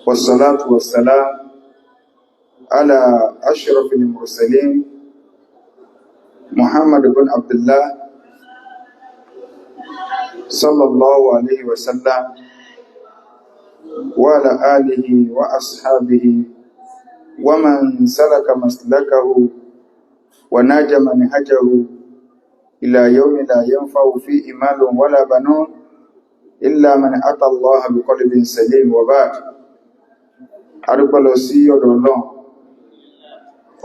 والصلاة والسلام على أشرف المرسلين محمد بن عبد الله صلى الله عليه وسلم وعلى آله وأصحابه ومن سلك مسلكه وناج منهجه إلى يوم لا ينفع فيه مال ولا بنون إلا من أتى الله بقلب سليم. وبعد adúpẹ́ lọ sí ọ̀dọ̀ Ọlọ́run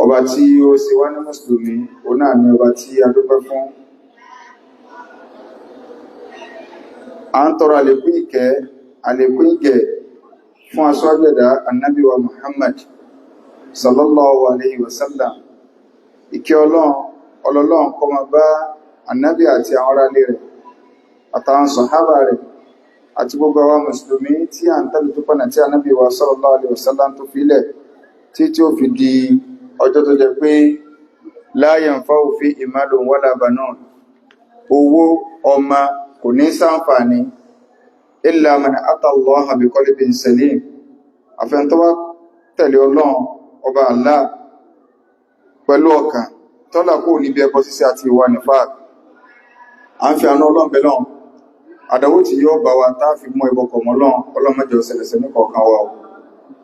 ọba tí ó ṣe wá ní mùsùlùmí, òun náà ni ọba tí a dúpẹ́ fún. A ń tọrọ àlékún ìkẹ́ àlékún ìgẹ̀ fún aṣáájú ẹ̀dá Ànábì wa Muhammad sallallahu alayhi wa sallam. Ìkẹ́ Ọlọ́run kó máa bá Ànábì àti àwọn ará ilé rẹ̀ àtàwọn sàhábà rẹ̀ àti gbogbo àwa mùsùlùmí tí a ń tẹ̀lé tó pọ̀nà tí Ànábì wa sallallahu alaihi wasallam tó filẹ̀ tí ó fi di ọjọ́ tó jẹ́ pé la yanfa'u fihi malun wala banun, owó ọmọ kò ní ṣàǹfààní illa man ata Allaha bi qalbin salim, àfẹn tó wá tẹ̀lé Ọlọ́run ọba Allah pẹ̀lú ọkàn tọ́lá kò níbi ẹbọ ṣíṣe àti ìwà nifaq. À ń fi àánú Ọlọ́run bẹ Ọlọ́run àdánwò tí yóò bá wa tá fi mú ẹbọ kọmọ ọlọ́mọjọ ṣẹlẹ̀ṣẹ̀ ní kọ̀ọ̀kan wa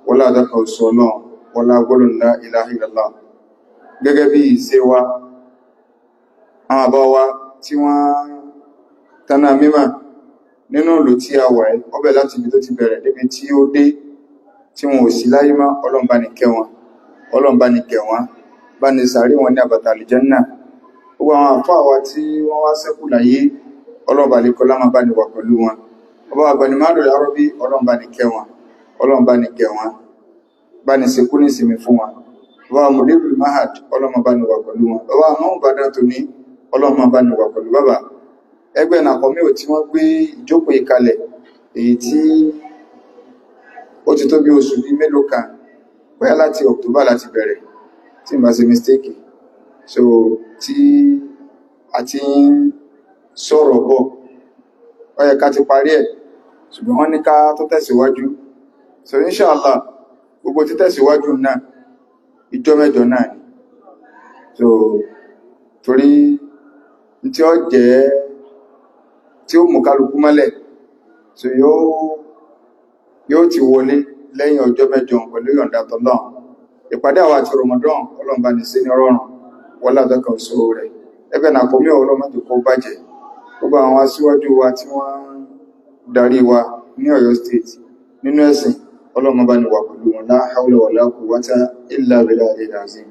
wọ́lá àdákà òṣù Ọlọ́run wọ́lá gbọ́lùn la ilaha illallah. Gẹ́gẹ́ bí ìṣe wa, àwọn àbá wa tí wọ́n tánà mímọ̀ nínú ìlú tí a wà ẹ́ ọbẹ̀ láti ibi tó ti bẹ̀rẹ̀ débi tí ó dé tí wọn ò sí láyé mọ́, Ọlọ́run bá ní kẹ́ wọn, Ọlọ́run bá ní kẹ́ wọn, bá ní sàárì wọn ní àbàtà àlìjánnà. Gbogbo àwọn àfáà wa tí wọ́n wá ṣẹ́kù láyé, Ọlọ́run bá ní kọ́ lámà bá ní wà pẹ̀lú wọn. Ọba àgbànímárò Lárọ́bí, Ọlọ́run bá ní kẹ́ wọn, Ọlọ́run bá ní kẹ́ wọn, bá ní ṣekú ní ìsinmi fún wọn. Ọba Mudirul Mahad, Ọlọ́run bá ní wà pẹ̀lú wọn. Ọba àmọ́ Ìbàdàn tó ní, Ọlọ́run bá ní wà pẹ̀lú bàbá. Ẹgbẹ́ nàkọ́mí ò tí wọ́n gbé ìjókòó ìkalẹ̀ èyí tí ó ti tó bí oṣù bí mélòó kan, bóyá láti October láti bẹ̀rẹ̀ tí n bá ṣe mistake. So tí a ti ń sọ̀rọ̀ bọ̀, ó yẹ ká ti parí ẹ̀, ṣùgbọ́n wọ́n ní ká tó tẹ̀síwájú. So inshallah gbogbo tí tẹ̀síwájú náà ìjọ mẹ́jọ náà ni. So torí tí ó jẹ́ tí ó mú kálukú mọ́lẹ̀, so yóò ti wọlé lẹ́yìn ọjọ́ mẹ́jọ pẹ̀lú ìyọ̀ǹda t'Ọlọ́run. Ìpàdé àwa àti Ramadan Ọlọ́run bá ní ṣe ní rọrùn wọlá àdọ́kà òṣòro rẹ̀. Ẹgbẹ́ nàkọ́mí ọlọ́mọdé kó bàjẹ́. Gbogbo àwọn aṣíwájú wa tí wọ́n darí wa ní Ọ̀yọ́ State nínú ẹ̀sìn, Ọlọ́run bá ní wà pẹ̀lú wọn, la hawla wala quwwata illa billahil azim.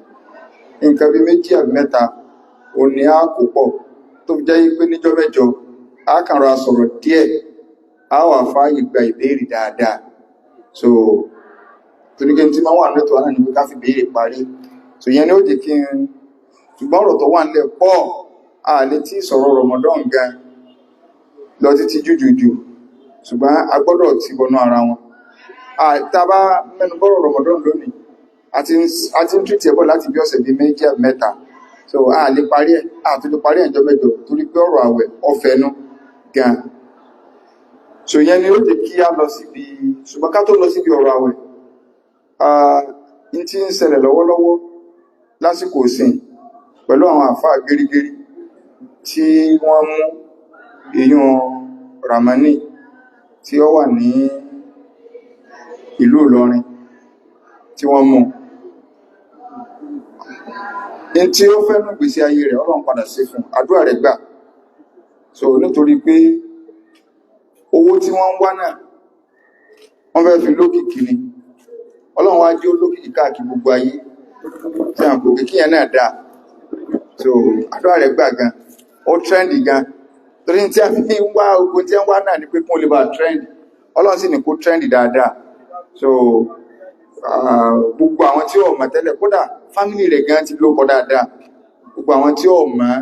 Nǹkan bí méjì àbí mẹ́ta ò ní á kó pọ̀ tó fi jẹ́ pé níjọ́ mẹ́jọ á kàn ra sọ̀rọ̀ díẹ̀, á wà fáyè gba ìbéèrè dáadáa. So torí kí n tí máa wà lẹ́tọ̀ wà náà ní pé ká fi béèrè parí. So ìyẹn ni ó jẹ́ kí n ṣùgbọ́n ọ̀rọ̀ tó wà nílẹ̀ pọ̀, a lè tí sọ̀rọ̀ Ramadan gan lọ títí jùjùjù, ṣùgbọ́n a gbọ́dọ̀ ti bọnú ara wọn. Tàbá mẹ́nu bọ́rọ̀ Ramadan lónìí, a ti ń tìtì ẹ̀bọ̀ láti bí ọ̀sẹ̀ bí méjì àbí mẹ́ta. So a lè parí ẹ̀, a tó lè parí ẹ̀jọ́ mẹ́jọ torí pé ọ̀rọ̀ àwẹ̀ ọ̀fẹ́nu gan. So ìyẹn ni ó jẹ́ kí a lọ síbi, ṣùgbọ́n ká tó lọ síbi ọ̀rọ̀ àwẹ̀, ní tí ń ṣẹlẹ̀ lọ́wọ́lọ́wọ́ lásìkò ìsìn pẹ̀lú àwọn àfáà gẹ́rígẹ́rí tí wọ́n mú èyàn Ramani tí ó wà ní ìlú Ìlọrin tí wọ́n mú. In tí ó fẹ́ nú gbèsè ayé rẹ̀ Ọlọ́run padà sí fún, àdúrà rẹ̀ gbà. So nítorí pé owó tí wọ́n ń wá náà wọ́n fẹ́ fi lókìkí ni, Ọlọ́run wá jẹ́ olókìkí káàkiri gbogbo ayé tí a kò kìkí yẹn náà dáa. So àdúrà rẹ̀ gbà gan, ó trendy gan, torí tí a fi ń wá ogun tí ń wá náà ni pé kún lè bá trend, Ọlọ́run sì ní kó trendy dáadáa. So gbogbo àwọn tí ó mọ̀ tẹ́lẹ̀, kódà family rẹ̀ gan ti lókọ dáadáa, gbogbo àwọn tí ó mọ̀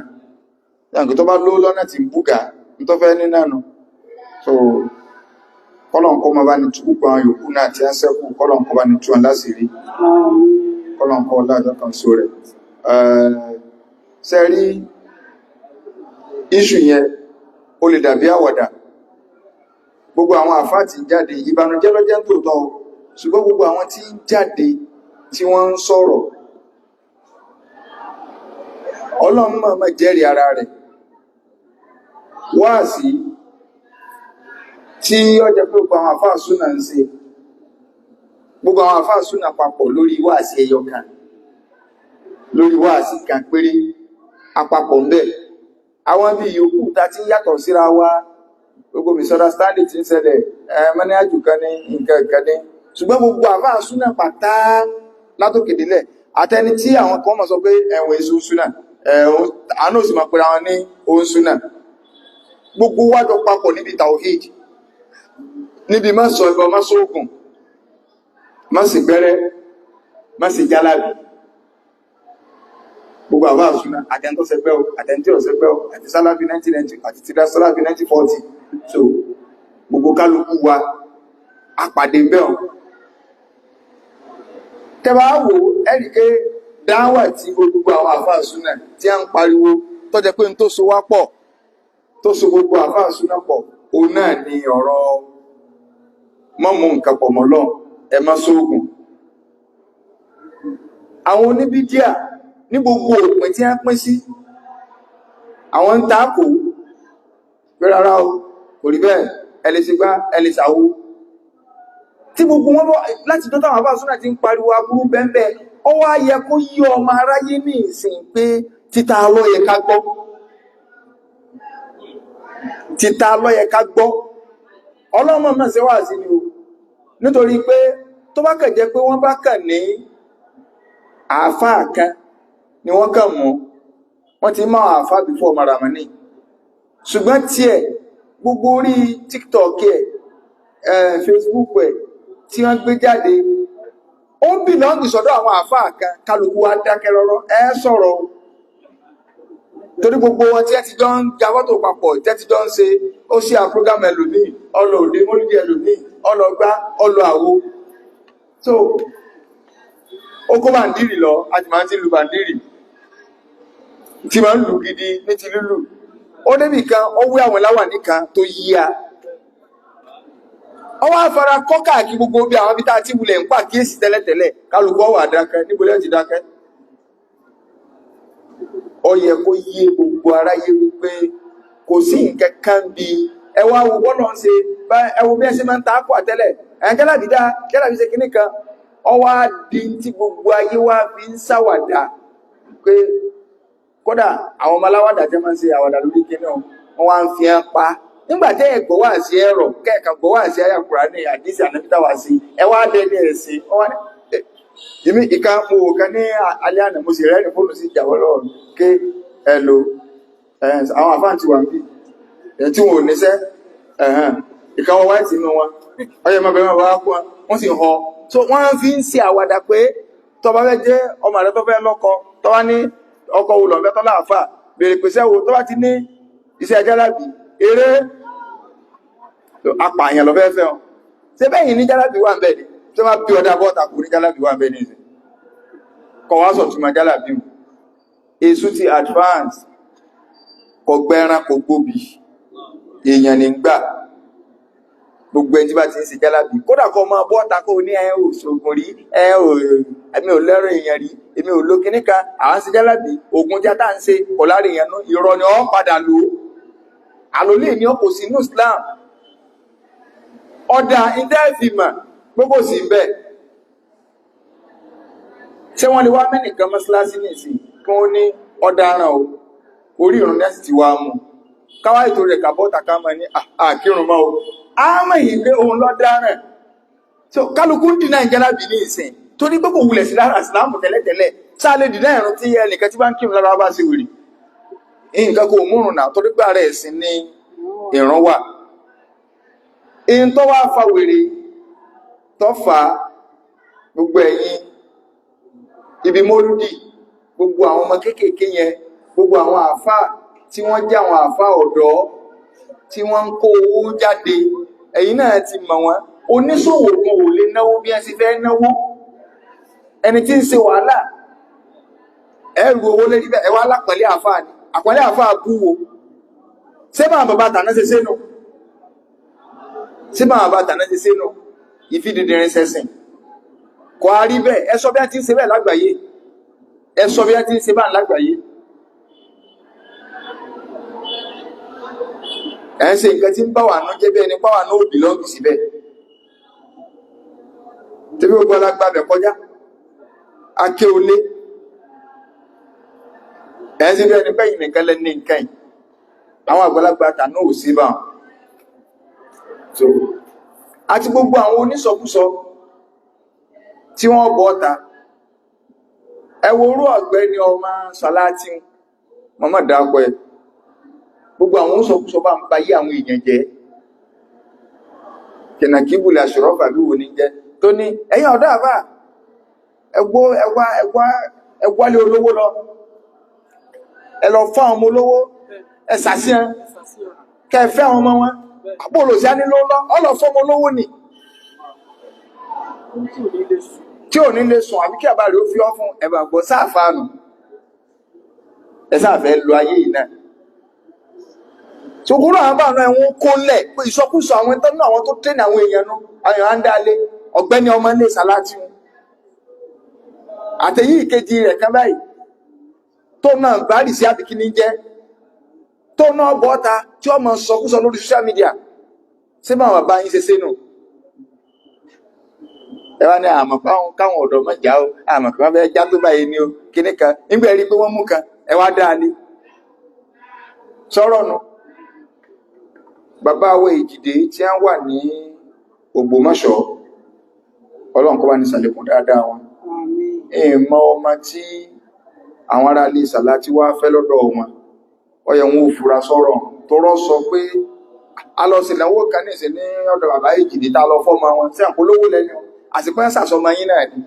yàǹkì tó bá ló lọ́nà tí ń búgà ní tó fẹ́ ní nánu. So kọ́lọ̀n kọ́ ma bá ní túbọ̀ àwọn yòókù náà tí a sẹ́kù, kọ́lọ̀n kọ́ bá ní tú aláṣìírí, kọ́lọ̀n kọ́ lájọ́ kan so rẹ̀. Sẹ́rí iṣu yẹn ó lè dàbí àwàdà, gbogbo àwọn àfáà tí jáde ìbànújẹ́ ló jẹ́ tòótọ́, ṣùgbọ́n gbogbo àwọn tí ń jáde tí wọ́n ń sọ̀rọ̀ Ọlọ́run máa jẹ́rìí ara rẹ̀. Wáàsí tí ó jẹ́ pé gbogbo àwọn àfáà súnà ń ṣe, gbogbo àwọn àfáà súnà papọ̀ lórí wáàsí ẹyọ kan, lórí wáàsí kan péré àpapọ̀ ń bẹ. Àwọn bí yòókù ta ti yàtọ̀ síra wa, gbogbo misunderstanding tí ń ṣẹlẹ̀, mẹ́nìyàjù kan ní nǹkan kan ní, ṣùgbọ́n gbogbo àfáà súnà pátá látòkè délẹ̀, àtẹni tí àwọn kan mọ̀ sọ pé ẹ̀wọ̀n èso súnà, àánú sì máa pera wọn ní ohun súnà, gbogbo wájọ papọ̀ níbi tawhid, níbi má sọ ẹbọ, má sóògùn, má sì gbẹ́rẹ́, má sì jálàbí. Gbogbo àbá àṣúná àtẹ́ntọ́ sẹgbẹ́ o, àtẹ́ntí ọ̀sẹgbẹ́ o, àti sálàfí 1990 àti tìdá sálàfí 1940. So gbogbo kálukú wa apàdé bẹ́ọ̀. Tẹbà wò ẹ́rìké dáwà tí gbogbo àwọn àfá àṣúná tí a ń pariwo tó jẹ́ pé n tó so wá pọ̀, tó so gbogbo àfá àṣúná pọ̀, òun náà ni ọ̀rọ̀ mọ́mú nǹkan pọ̀ mọ́ Ọlọ́run, ẹ má sóògùn. Àwọn oníbídíà ní gbogbo òpin tí a ń pín sí, àwọn ń takò pé rárá o, kò rí bẹ́ẹ̀, ẹlẹ́sìgbá ẹlẹ́sàwó, tí gbogbo wọn bọ́ láti tó táwọn àbá súnà ti ń pariwo aburú bẹ́ẹ̀, ó wá yẹ kó yí ọmọ aráyé ní ìsìn pé títa ló yẹ ká gbọ́, títa ló yẹ ká gbọ́. Ọlọ́mọ náà ṣe wà sí ni o, nítorí pé tó bá kàn jẹ́ pé wọ́n bá kàn ní àáfáà kan ni wọ́n kàn mú, wọ́n ti máa àáfáà before maramani, ṣùgbọ́n tí ẹ̀ gbogbo orí TikTok ẹ̀, Facebook ẹ̀ tí wọ́n gbé jáde, ó ń bì lọ́ngì sọ́dọ̀ àwọn àáfáà kan, kálukú wá dákẹ́ rọ́rọ́, ẹ sọ̀rọ̀, torí gbogbo wọn tí ẹ ti jọ ń jawọ́tò papọ̀, tẹ́ ti jọ ń ṣe ó ṣe àprógámù ẹlòmíì, ọlọ òde mólúdí ẹlòmíì, ọlọgbá ọlọ àwo. So ó kó bàndírì lọ, àti máa ti lu bàndírì tí máa ń lù gidi ní ti lúlù. Ó débì kan ó wé àwọn láwà nìkan tó yíya, ó wá fara kọ́kà kí gbogbo bí àwọn bí tá ti wulẹ̀ ń pàkíyèsí tẹ́lẹ̀tẹ́lẹ̀, kálukọ́ wà dákẹ́, níbo lẹ́ ti dákẹ́. Ó yẹ kó yé gbogbo aráyé wípé kò sí nǹkan kan bí ẹwà wo bọ́lọ̀ ń ṣe, ẹwọ bí ẹ ṣe máa ń ta àpò àtẹ́lẹ̀, jálàbí dá, jálàbí ṣe kíní kan, ó wá di tí gbogbo ayé wá fi ń ṣàwàdà pé kódà àwọn ọmọ aláwàdà tẹ́ máa ń ṣe àwàdà lórí kíní wọn wá ń fi hàn pa. Nígbà tẹ́ ẹ̀ gbọ́ wá sí ẹ̀rọ, kẹ́ẹ̀ka gbọ́ wá sí àyà Kùránì àdísì ànábítà wá sí, ẹ wá dẹ́ni ẹ̀sìn, èmi ìka mo wò kan ní alẹ́ àná, mo sì rẹ́rìn fóònù sí ìjàwọ́ lọ́rùn ké ẹ̀lò àwọn àfáàntì wà ń bí tí wọn ò níṣẹ́ ìka wọn wáìtì inú wọn, ọyẹ mọ́bẹ̀rẹ̀ wá kú wọn sì họ. So wọ́n fi ń ṣe àwàdà pé tó bá fẹ́ jẹ́ ọmọ rẹ̀ tó fẹ́ lọ́kọ, tó bá ní ọkọ wùlọ̀ fẹ́ tọ́lá àfà, bèèrè pèsè wo tó bá ti ní iṣẹ́ jálàbí eré apààyàn lọ fẹ́ fẹ́ wọn. Ṣé bẹ́yìn ní jálàbí wà ń bẹ̀ ni tó bá bí ọdá bọ́ta kò ní jálàbí wà ń bẹ̀ ní ìsìn kọ wá sọ túnmọ̀ jálàbí wọn. Èṣù ti advance, kọ gbẹ́ran kò gbóbi, èèyàn ní gbà gbogbo ẹni tí bá ti ń ṣe jálàbí, kódà kọ máa bọ́ta kó ní ẹ ò ṣògùn rí, èmi ò lẹ́rọ èèyàn rí, èmi ò lo kíní kan, àwọn ṣe jálàbí, ogun játá ń ṣe ọ̀lárí èèyàn nú, irọ́ ni ọ padà lò ó. Àlòlé ni ọ kò sí inú Islam. Ọ̀dà ìdẹ́ẹ̀fìmà gbogbo sí bẹ́ẹ̀. Ṣé wọ́n lè wá mẹ́nìkan mọ́sálásí nìsín kí wọ́n ní ọ̀daràn o, orí ìrun ní ti wá mú, káwá ètò rẹ̀ kàbọ́ta ká mọ́ ní àkírùn mọ́ o, a mọ̀ yìí pé òun lọ́daràn. So kálukú ń dínà ìjálàbí ní ìsìn torí gbogbo wulẹ̀ sí lára ìsìlámù tẹ́lẹ̀tẹ́lẹ̀, sáà lè dínà ìrun tí ẹnìkan tí bá ń kírun lára bá sí wèrè. Nǹkan kò múrùn náà torí gbà rẹ̀ sí ní ìran wà. In tó wá fa wèrè tó fa gbogbo ẹ̀yin ibi mólúdì, gbogbo àwọn ọmọ kéékèèké yẹn, gbogbo àwọn àfá tí wọ́n jẹ́ àwọn àfá ọ̀dọ́ tí wọ́n ń kó owó jáde, ẹ̀yin náà ti mọ̀ wọ́n. Oníṣòwò kan ò lè náwó bí ẹ sì fẹ́ náwó. Ẹni tí ń ṣe wàhálà ẹrù owó lé níbẹ̀, ẹwà lápẹ̀lẹ́ àfá ni, àpẹẹlẹ́ àfá búwo. Ṣé máa bàbá tàná ṣe sénú? Ṣé máa bàbá tàná ṣe sénú? Ìfìdídìrín sẹ́sìn kò á rí bẹ́ẹ̀. Ẹ sọ bí a ti ń ṣe bẹ́ẹ̀ lágbàáyé, ẹ sọ bí a ti ń ṣe bá lágbàáyé. Ẹ ń ṣe nǹkan tí ń bá wà náà jẹ́ bí ẹni pàwà náà ò bìlọ́ǹgì síbẹ̀. Tẹ́bí gbogbo alágbàbẹ̀ kọjá aké olé, ẹ ń ṣe bí ẹni pẹ́yìn nìkan lẹ́ni nǹkan yìí. Àwọn àgbàlagbà tà náà ò sí bá wọn. So àti gbogbo àwọn onísọkúsọ tí wọ́n bọ́ ọ̀ta, ẹ wo orú Ọ̀gbẹ́ni ọmọ Sàláàtì mọ́mọ́ dápọ̀ ẹ, gbogbo àwọn onísọkúsọ bá ń ba yí àwọn èèyàn jẹ́. Kìnàkíbùlì àṣírọ́fà bí wo ní jẹ́ tó ní ẹ̀yin ọ̀dọ́ àbá ẹgbọ́lé olówó lọ, ẹ lọ fún àwọn ọmọ olówó, ẹ sàṣíyàn kẹfẹ́ àwọn ọmọ wọn, àpòlò sí á nílò lọ ọlọ fọ́mọ olówó ni tí ò ní lè sùn àbí kí àbá rẹ̀ ó fi ọ́ fún ẹ̀bà gbọ́ sáàfáànù ẹ sáàfẹ́ lọ ayé yìí náà. Ṣòkúrò àwọn bá náà ẹ̀wọ̀n kó lẹ̀ pé ìsọkúsọ àwọn ìtọ́nú àwọn tó tẹ́nì àwọn èèyàn nú àyàn á ń dálé Ọ̀gbẹ́ni ọmọ ilé Sàláàtì wọn àtẹ̀yí ìkejì rẹ̀ kan báyìí tó náà gbárì sí àbíkíní jẹ́ tó náà bọ́ta tí ọmọ sọkúsọ lórí social media sí máa bá yín ṣe sínú. Ẹ wá ní àmọ̀ káwọn ọ̀dọ́ mọ́jà ó, àmọ̀ kí wọ́n fẹ́ já tó báyìí ní o kíní kan nígbà rí pé wọ́n mú kan ẹ wá dáa ní sọ̀rọ̀ nù. Bàbá wa Èjìdé tí a wà ní Ògbómọ̀ṣọ́, Ọlọ́run kó bá ní ṣàlékún dáadáa wọn. Èèmọ̀ ọmọ tí àwọn ará ilé Sàláàtì wá fẹ́ lọ́dọ̀ wọn, ọyẹ wọn ò fura sọ̀rọ̀ tó rọ́ sọ pé a lọ sí ìnáwó kan ní ìsìn ní ọ̀dọ̀ bàbá Èjìdé tá lọ fọ́mọ wọn tí àpolówó lẹ́nu àsìkò ẹ̀ sàsọmọ yín náà ni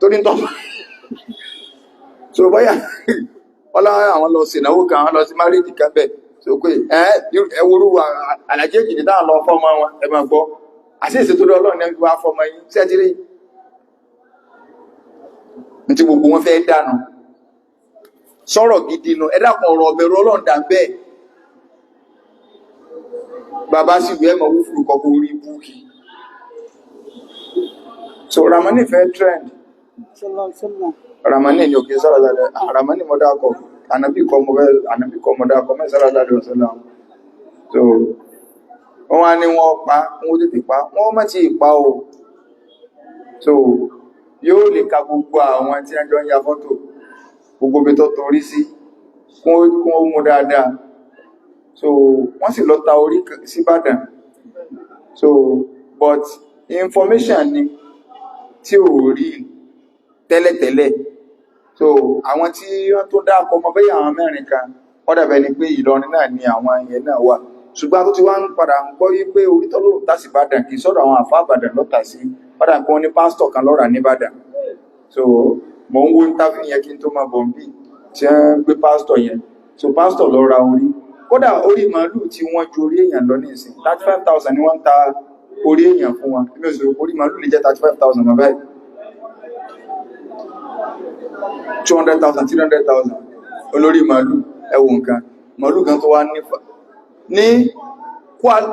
tó ní tọ́ so bóyá ọlá àwọn lọ sí ìnáwó kan, àwọn lọ sí márèjì kan bẹ́ẹ̀ so pé ẹwúrú Àlàjí Èjìdé tá lọ fọ́mọ wọn ẹ máa gbọ́ àti ìṣètò Ọlọ́run ní wá fọ́mọ yín sẹ́tìrì ní tí gbogbo wọn fẹ́ dànù sọ̀rọ̀ gidi nù. Ẹ dákun ọ̀rọ̀ ọ̀bẹ̀rù Ọlọ́run dà bẹ́ẹ̀. Bàbá sì wí ẹmọ wúfúrú kọkọ orí búùkì. So Ramani fẹ́ trend. Ramani ni òkè sára lálẹ́. Ramani mọ́dá kọ. Ànábì kọ mọ́dá kọ mẹ́ sára lálẹ́ ọ̀sẹ́lá. So wọ́n wá ní wọ́n pa, wọ́n tètè pa, wọ́n má ti pa o. So yóò lè ka gbogbo àwọn tí a jọ ń ya fọ́tò. Gbogbo bí tó torí sí kún ó mú dáadáa. So wọ́n sì lọ ta orí sí Ìbàdàn. So but information ni tí ò rí tẹ́lẹ̀tẹ́lẹ̀. So àwọn tí wọ́n tó dákọ mọ́ bẹ́yà àwọn mẹ́rin kan ó dàbẹ̀ ni pé Ìlọrin náà ni àwọn ìyẹn náà wà. Ṣùgbọ́n tó ti wá ń padà ń gbọ́ wípé orí tó lóòrùn tà sí Ìbàdàn kì í sọ́dọ̀ àwọn àfá Ìbàdàn lọ́tà sí padà kan ní pásítọ̀ kan lọ́ra ní Ìbàdàn. So mo ń wo interview yẹn kí n tó máa bọ̀ bí tí wọ́n gbé pásítọ̀ yẹn. So pásítọ̀ lọ ra orí, kódà orí màálù tí wọ́n ju orí èèyàn lọ ní ìsìn 35,000 ni wọ́n ń ta orí èèyàn fún wọn. Èmi ò sọ orí màálù lè jẹ́ 35,000 mọ̀ báyìí 200,000 300,000 olórí màálù. Ẹ wo nǹkan màálù kan tó wá ní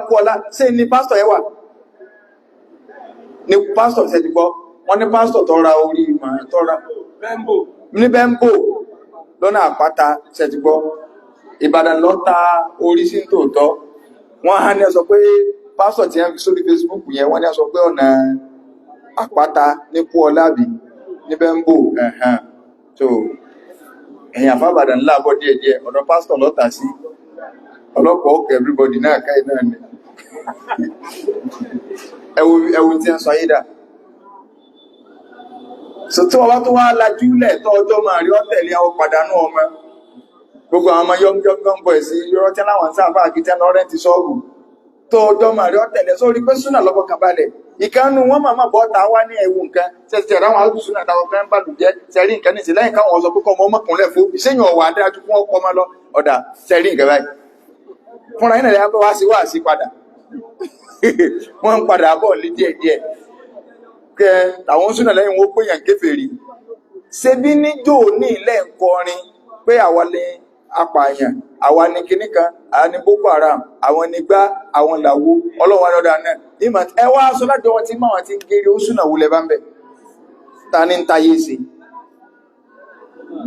Kuala ṣe ní pásítọ̀ yẹn wà ní pásítọ̀ ṣe ti gbọ́ wọ́n ní pásítọ̀ tó ra orí màálù tó ra ní Bẹ́ńbò lọ́nà Àpáta ṣe ti gbọ́. Ìbàdàn lọ ta orí sí tòótọ́. Wọ́n á ní sọ pé pásítọ̀ tí wọ́n fi sórí Facebook yẹn wọ́n ní sọ pé ọ̀nà Àpáta ní Kúọlábì ní Bẹ́ńbò ẹ̀hàn. So ẹ̀yìn àfá Ìbàdàn láàbọ̀ díẹ̀díẹ̀ ọ̀dọ̀ pásítọ̀ lọ́ta sí ọlọ́pọ̀ ọkọ̀ everybody náà káì náà ni ẹwù tí ń sọ ayédà. So tí wọ́n bá tó wá lajúlẹ̀ tó ọjọ́ máa rí ọ́tẹ̀lé àwọn pàdánù ọmọ gbogbo àwọn ọmọ young boys yọ́rọ́ tí láwọn sáàfà àkítẹ́ lọ́rẹ́ ti sọ́ọ̀gù tó ọjọ́ máa rí ọ́tẹ̀lé sórí pé súnà lọ́pọ̀ kan balẹ̀. Ìkánú wọn máa bọ́ ta wá ní ẹ̀wù nǹkan ṣẹ̀ṣẹ̀ ráwọn àrùsùn náà táwọn kan bá lù jẹ́ sẹ́rí nǹkan ní ìsìlẹ́yìn káwọn sọ pé kọ́ ọmọ ọmọkùnrin fún ìṣẹ́yìn ọ̀wà adájú fún ọkọ̀ ọmọ lọ ọ̀dà sẹ́rí nǹkan báyìí fúnra yìí nàlẹ́ wá sí padà wọ́n ń padà bọ̀ lé díẹ̀díẹ̀ kẹ àwọn súnà lẹ́yìn wọn pé yàn kéfèrí ṣe bí níjò ní ilẹ̀ ńkọrin pé àwọn ní apààyàn àwọn ní kinní kan àwọn ní Boko Haram àwọn ní gbá àwọn làwó ọlọ́wọ́ lọ́dà náà ìmọ̀ ẹ wá aṣọ lájọ wọn tí máa wọn ti ń géré ó súnà wulẹ̀ bá ń bẹ̀ ta ní ń tayé sí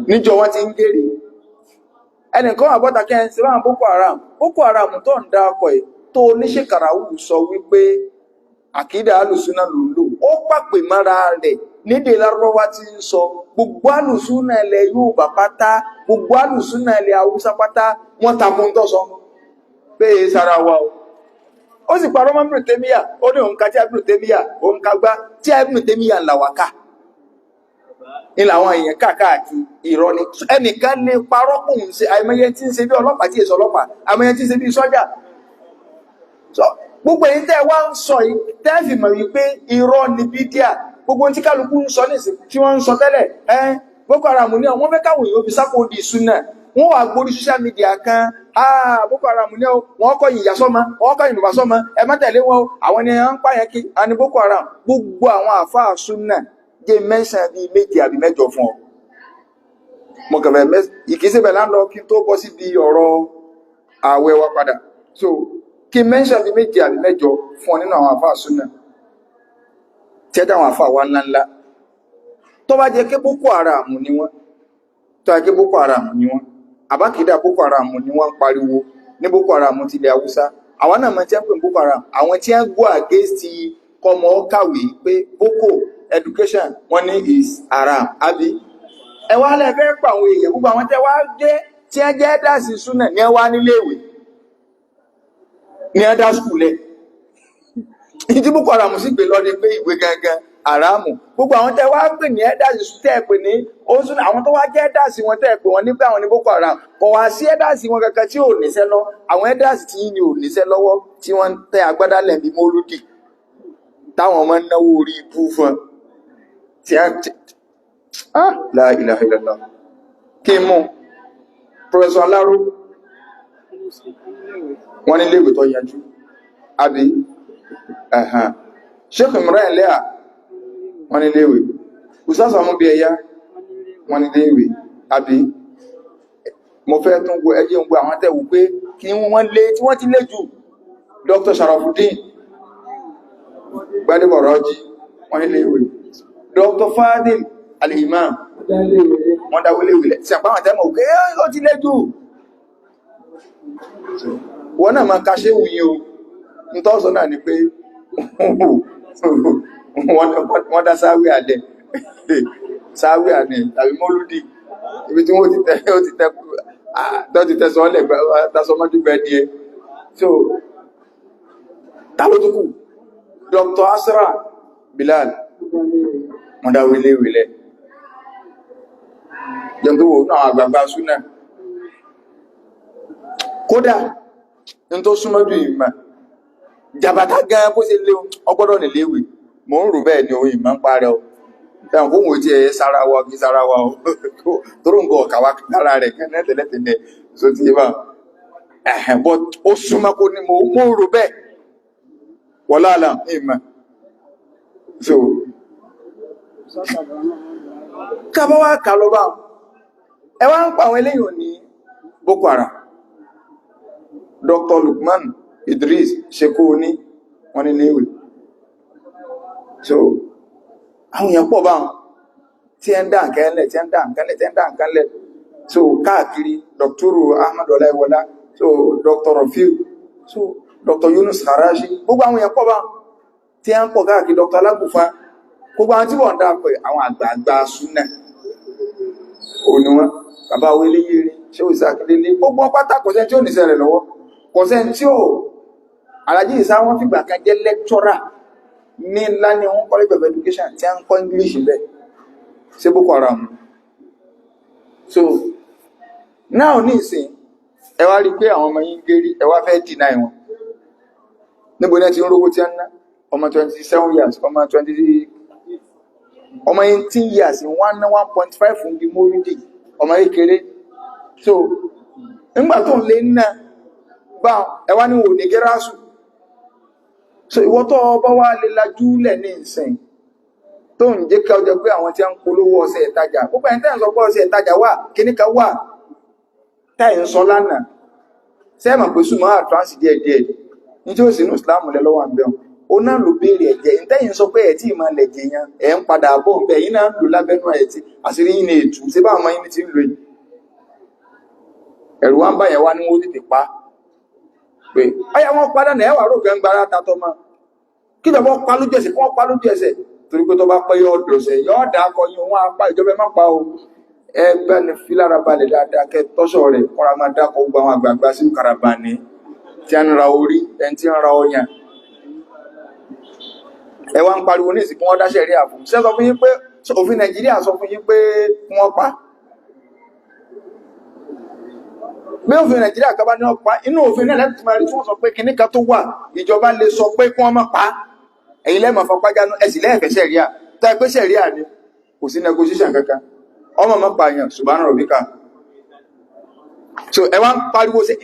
níjọ wọ́n ti ń gèrè ẹnìkan àbọ́ta kẹ́ sí máa Boko Haram tó ń dá ọkọ̀ ẹ̀ tó oníṣẹ́ Kàràwù sọ wípé àkídà alùsúnà ló ń lò ó pàpè mọ́ra rẹ̀ nídè Lárúbáwá tí ń sọ gbogbo alùsúnà ilẹ̀ Yorùbá pátá gbogbo alùsúnà ilẹ̀ Haúsá pátá wọ́n takun tó sọ pé sára wa ó sì parọ́ mọ́ Ibn Taymiyyah ó ní òun ka tí Ibn Taymiyyah òun ka gbá tí Ibn Taymiyyah ń làwákà ní làwọn èèyàn káàkiri irọ́ ni ẹnìkan lè parọ́ kùn sí àìmọye tí ń ṣe bí ọlọ́pàá tí èso ọlọ́pàá àìmọye tí ń ṣe bí sọ́jà gbogbo èyí tẹ́ wá ń sọ yìí tẹ́ẹ̀fì mọ̀ wípé irọ́ ni bídíà gbogbo tí kálukú ń sọ nìsí tí wọ́n ń sọ tẹ́lẹ̀ Boko Haram ní wọ́n fẹ́ káwọn èèyàn fi sápò di ìsúná wọ́n wà gbórí social media kan Boko Haram ní wọ́n kọ́ ìyà sọ́mọ wọ́n kọ́ ìnùbà sọ́mọ ẹ má tẹ̀lé wọn àwọn ni wọ́n ń pààyàn kí a ní Boko Haram gbogbo àwọn àfáà súnà jẹ́ mẹ́sàn bíi méje àbí mẹ́jọ fún ọ mo kẹfẹ́ ìkísẹ́bẹ̀ láńlọ kí tó bọ́ sí bí ọ̀rọ̀ ààwẹ̀ wa padà so kí mẹ́sàn bíi méje àbí mẹ́jọ fún ọ nínú àwọn àfáà súnà tẹ́dá àwọn àfáà wa ńláńlá tó bá jẹ́ kí Boko Haram ni wọ́n tó bá jẹ́ Boko Haram ni wọ́n àbákídà Boko Haram ni wọ́n ń pariwo ní Boko Haram ti ilẹ̀ Haúsá àwọn náà mọ̀ tí wọ́n pè Boko Haram àwọn tí wọ́n go against kọmọ kàwé pé Boko education wọ́n ní is haram àbí ẹ wá lẹ fẹ́ pa àwọn èèyàn gbogbo àwọn tẹ́ wá dé tí wọ́n jẹ́ dásì súnà ní wá níléèwé ní ẹ̀dá skúlẹ̀ ìdí Boko Haram sì gbé lọ ní pé ìwé gangan haramu gbogbo àwọn tẹ́ wá pè ní ẹ̀dásì tẹ́ pè ní oṣù àwọn tó wá jẹ́ ẹ̀dásì wọn tẹ́ pè wọn nígbà àwọn ní Boko Haram kò wá sí ẹ̀dásì wọn kankan tí ò níṣẹ́ lọ àwọn ẹ̀dásì tí ní ò níṣẹ́ lọ́wọ́ tí wọ́n tẹ agbádá lẹ́bí mólúdì táwọn ọmọ náwó orí ibú fún tí a la ilaha illallah kí mú Professor Aláró wọ́n ní léèwé tó yanjú àbí Sheikh Imran Eleha wọ́n ní léèwé Ustaz Amúbí Ẹ̀yá wọ́n ní léèwé àbí mo fẹ́ tún gbọ́ ẹjẹ́ ń gbọ́ àwọn tẹ́wù pé kí wọ́n lé tí wọ́n ti lé jù Dr. Sharafuddin Gbadebo Raji wọ́n ní léèwé Dr. Fadil Al-Imam wọ́n dáwó léèwé lẹ́ sí àpáwọn tẹ́mọ̀ òkè ó ti lé jù wọ́n náà máa kaṣé wùyí o ń tọ́sọ náà ni pé wọ́n dá sáwé àdẹ tàbí mọ́lúdì ibi tí wọ́n ti tẹ́ sọ́ọ́lẹ̀ tásọmọ́jú gbẹ́ díẹ̀ so tálótúkù Dr. Asra Bilal wọ́n dáwé léèwé lẹ́ jẹun tó wò náà àgbàgbà súnà kódà ní tó súnmọ́ jù ìmọ̀ jàbátá gan bó ṣe lé ọgbọ́dọ̀ ní léèwé mo ń rò bẹ́ẹ̀ ni oyin máa ń parẹ́ ọ ẹ̀wọ̀n kó wọ́n ti ẹ̀ sára wa kí sára wa tó rò ń gọ ọ̀kàwà lára rẹ̀ kẹ́ tẹ́lẹ̀tẹ́lẹ̀ so ti yé bá bọ́ ó súnmọ́ kó ní mo ń rò bẹ́ẹ̀ wọ́lá àlà ìmọ̀ so kábọ́ wá kà lọ bá ẹ wá ń pa àwọn eléyìn ní Boko Haram Dr. Lukman Idris Shekoni wọ́n ní léèwé so àwọn èèyàn pọ̀ bá wọn tí ẹ ń dá ǹkanlẹ̀ so káàkiri Dr. Ahmad Ọláìwọlá so Dr. Rafiu so Dr. Yunus Harashi gbogbo àwọn èèyàn pọ̀ bá wọn tí ẹ ń pọ̀ káàkiri Dr. Alágùnfà gbogbo àwọn tí wọ́n dá pẹ̀ àwọn àgbààgbà súnà òní wọn bàbá owó eléyìí rí ṣé òsàkílélé gbogbo pátá kọ̀sẹ́ tí ó nìṣẹ́ rẹ̀ lọ́wọ́ kọ̀sẹ́ tí ó Alhaji Isa wọ́n fìgbà kan jẹ́ lecturer ní ńlá ní wọ́n college of education tí a ń kọ́ English bẹ́ẹ̀ ṣe Boko Haram so now ní ìsìn ẹ wá rí pé àwọn ọmọ yín gẹ́rí ẹ wá fẹ́ deny wọn níbo ní ẹ ti ń rówó tí a ń ná ọmọ 27 years ọmọ 20 ọmọ 18 years wọ́n ná 1.5 fún bí mórìdì ọmọ kékeré so nígbà tó ń lé náà bá ẹwà ní òní gẹ́rásù so ìwọ́tọ̀ ọba wá lè lajúlẹ̀ ní ìsìn tó ń jẹ́ ká ọjọ́ pé àwọn tí a ń polówó ọṣẹ ìtajà púpọ̀ ẹni tẹ́yìn sọ pé ọṣẹ ìtajà wà kíníkà wà tẹ́yìn sọ lánàá sẹ́mọ̀ pé súnmọ́ àtúránsì díẹ̀díẹ̀ ní tí ó sì ní Islam lẹ́lọ́wọ́ àgbẹ̀hùn ó náà ló béèrè ẹ̀jẹ̀ ìtẹ́yìn sọ pé ẹ̀ tí ì máa lẹ̀jẹ̀ yẹn ẹ̀ ń padà bọ̀ ń bẹ̀ yín náà lò lábẹ́nú ẹ̀ tí àṣírí yín ní ètù ṣé báwọn ọmọ yín ti ń lò yìí ẹ̀rù wá ń bá yẹn wá ní wọ́n tètè pa pé ọyá wọn padà náà ẹwà rògbẹ́ ń gbára tatọ́ mọ́ kí lọ bọ́ pa lójú ẹsẹ̀ kí wọ́n pa lójú ẹsẹ̀ torí pé tó bá pẹ́ yọ dọ̀sẹ̀ yọ dà kọ yín wọn apá ìjọba ẹ má pa o ẹgbẹ́ ni filára balẹ̀ dáadáa kẹ tọ́sọ̀ rẹ̀ kọ́ra máa dákọ̀ gbogbo àwọn àgbààgbà sí karabani tí a ń ra orí ẹni tí ń ra ọyàn ẹ wá ń pariwo ní ìsìnkú wọn dáṣẹ́ rí àfún ṣé sọ fún yín pé òfin Nàìjíríà sọ fún yín pé wọ́n pa bí òfin Nàìjíríà kaba ní ọpa inú òfin náà lẹ́tí máa rí tí wọ́n sọ pé kíní kan tó wà ìjọba lè sọ pé kí wọ́n má pa ẹ̀yin lẹ́mọ̀ fọpájánú ẹ̀sìn lẹ́ẹ̀fẹ́ sẹ̀ríà tó ẹ pé sẹ̀ríà ni kò sí negotiation kankan ọmọ mọ́ pààyàn ṣùgbọ́n rọ̀bíkà so ẹ wá ń pariwo sí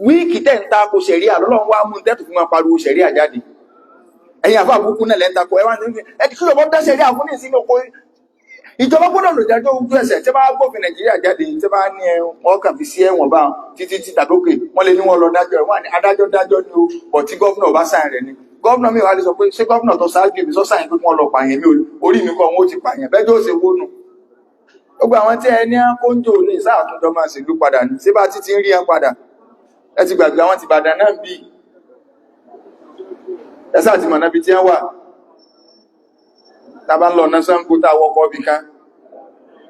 wíìkì tẹ́ ń ta kò sẹ̀ríà lọ́lọ́run wá mú tẹ́tù fún ma pariwo sẹ̀ríà jáde ẹ̀yin àfà àbúkú náà lẹ́ta kọ ẹ wá ní ẹ̀dí kí lọ́bọ́ dá sẹ̀ríà fún ní ìsinmi oko ìjọba gbọ́dọ̀ lò dájọ́ ojú ẹsẹ̀ tí bá gbófin Nàìjíríà jáde tí bá ní wọn kàn fi sí ẹ̀wọ̀n bá títí tí tàdókè wọn lè ní wọn lọ dájọ́ ẹ̀ wọn ní adájọ́ dájọ́ ni o bọ̀ tí gọ́vnà ọba sáyẹn rẹ̀ ni gọ́vnà mi wà lè sọ pé ṣé gọ́vnà tó ṣáájú ibi sọ sáyẹn pé wọn lọ pààyàn mi orí mi kọ́ wọn ó ti pààyàn bẹ́jọ́ ó ṣe wónú gbogbo àwọn tí ẹni kóńjò ní ìsáàtúnjọ máa ṣèlú padà ní sí bá títí ń rí ẹ padà ẹ ti gbàgbé àwọn ti Ìbàdàn náà bí ẹ sáà ti mọ̀nà bí tí wọ́n wà tàbá ń lọ ọ̀nà Ṣàngó tá wọ́kọ́ bí ká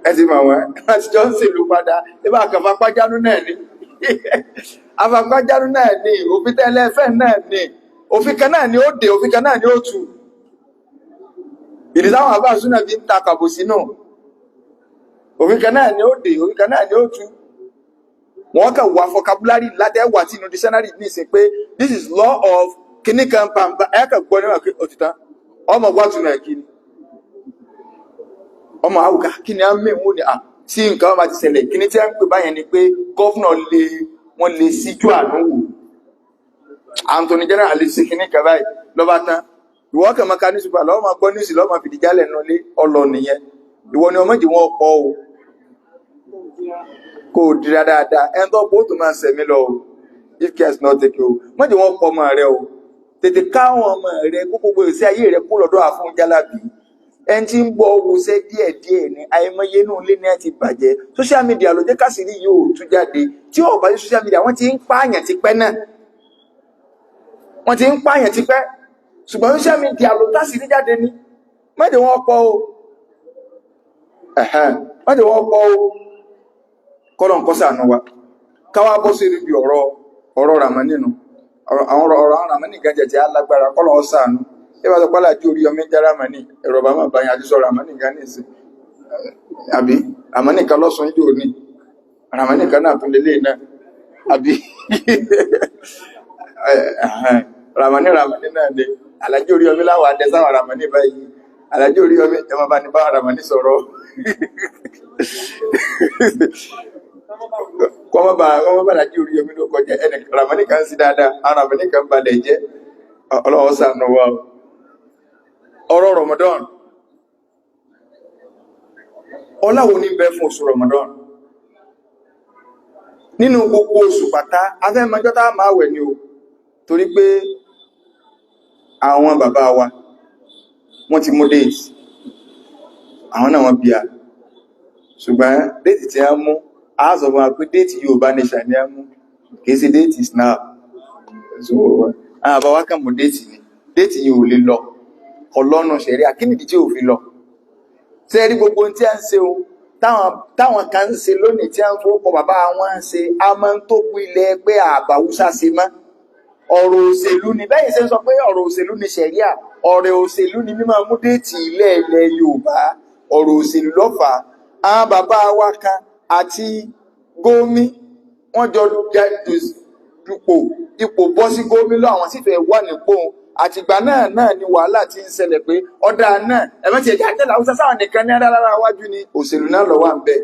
ẹ ti mọ̀ wọ́n láti jọ ń ṣèlú padà ibà àkàfàpájánú náà ní àfàpájánú náà ní òfin tẹ́lẹ̀ ẹ̀fẹ́ náà ní òfin kan náà ní ó dé òfin kan náà ní ó tù ìdí táwọn àbá súnà bí ń ta kàbò sínú òfin kan náà ni ó dé òfin kan náà ni ó tú wọ́n kàn wá vocabulary látẹ́wà tí inú dictionary ní ìsìn pé this is law of kìnnìkan pàmpá ẹ̀kà gbọ́ níwọ̀n òtítà ọmọ wàtúnà ẹ̀kìní ọmọ àwùká kí ni a mẹ́wọ́n ni à sí nǹkan ọmọ ti ṣẹlẹ̀ kí ni tí a ń pè báyẹn ni pé gọ́fúnà wọ́n lè síjú àánúwò Anthony General lè sí kìnnì kan báyìí lọ́ba tán ìwọ́ kàn máa ka ní ṣùgbọ́n lọ́wọ́ máa gbọ́ ní ìsìn lọ́wọ́ máa fìdí jálẹ̀ nulẹ̀ ọlọ nìyẹn ìwọ ni ọmọ jì wọ́n kọ́ o kò dìra dáadáa ẹni tó bó tó máa sẹ̀mí lọ o if care is not taken o mọ́ jì wọ́n pọ̀ ọmọ rẹ o tètè káwọn ọmọ rẹ gbogbo ìṣe ayé rẹ kó lọ́dọ̀ àfún jálàbí ẹni tí ń bọ owóṣẹ́ díẹ̀díẹ̀ ní àìmọye inú ilé ní ẹ ti bàjẹ́ social media ló jẹ́ kásìrí yóò tú jáde tí ó bá sí social media wọ́n ti ń pààyàn tipẹ́ náà wọ́n ti ń pààyàn tipẹ́ ṣùgbọ́n social media ló tásìrí jáde ní mọ́ jì wọ́n pọ̀ o wọ́n jì wọ́n pọ̀ o kọ́lọ̀ ń kọ́sà ànú wa káwà bọ́ sí ibi ọ̀rọ̀ Ràmánì nù àwọn ọ̀rọ̀ Ràmánì gẹ́jẹ̀ tí a lágbára kọ́lọ̀ ọ̀sà ànú ẹwà tó pálá jí orí ọmọ jẹ́ Ràmánì ẹ̀rọ bá máa báyìí àti sọ Ràmánì gan ní ìsìn àbí Ràmánì kan lọ́sùn ìjò ní Ràmánì kan náà tún lélẹ̀ náà àbí Ràmánì náà lè alájí orí ọmọ láwà adẹ́sáwà Ràmánì báyìí alájí orí ọmọ ẹmọ bá ní bá Ràmánì sọ̀rọ̀ kọ́mọ́ bá lájí orí omi ló kọjá ẹni Ràmánì kan sí dáadáa Ràmánì kan balẹ̀ jẹ́ ọlọ́wọ́ ṣàánú wa ọ̀rọ̀ Ramadan ọláwo ní bẹ fún oṣù Ramadan nínú gbogbo oṣù pátá afẹ́mọjọ́ta máa wẹ̀ ní o torí pé àwọn bàbá wa wọ́n ti mú déètì àwọn náà wọ́n bí a ṣùgbọ́n déètì tí a mú aṣọ wọn pé déètì Yorùbá nation ni a mú kìí sí déètì snap so àwọn àbáwá kan mú déètì ni déètì yìí ò lè lọ ọlọ́nà ṣẹ̀rí akínìdí tí ò fi lọ sẹ́rí gbogbo tí a ń ṣe o táwọn kan ń ṣe lónìí tí a ń fowópọ̀ bàbá wọn ń ṣe a máa ń tó kú ilẹ̀ pé àbáwúsá ṣe mọ́ ọ̀rọ̀ òṣèlú ni bẹ́ẹ̀ ṣe ń sọ pé ọ̀rọ̀ òṣèlú ni ṣẹ̀ríà ọ̀rọ̀ òṣèlú ni mímọ̀ mú déètì ilẹ̀ Yorùbá ọ̀rọ̀ òṣèlú lọ́fà àwọn bàbá wa kan àti Gómí wọ́n jọ ipò bọ́ sí Gómí lọ àwọn sì fẹ́ wà nípò àtìgbà náà ni wàhálà ti ń ṣẹlẹ̀ pé ọ̀dà náà ẹ̀mẹ́tì ẹ̀já tẹ́lẹ̀ Haúsá sáwọn nìkan ní adára wájú ni òṣèlú náà lọ wà ń bẹ̀.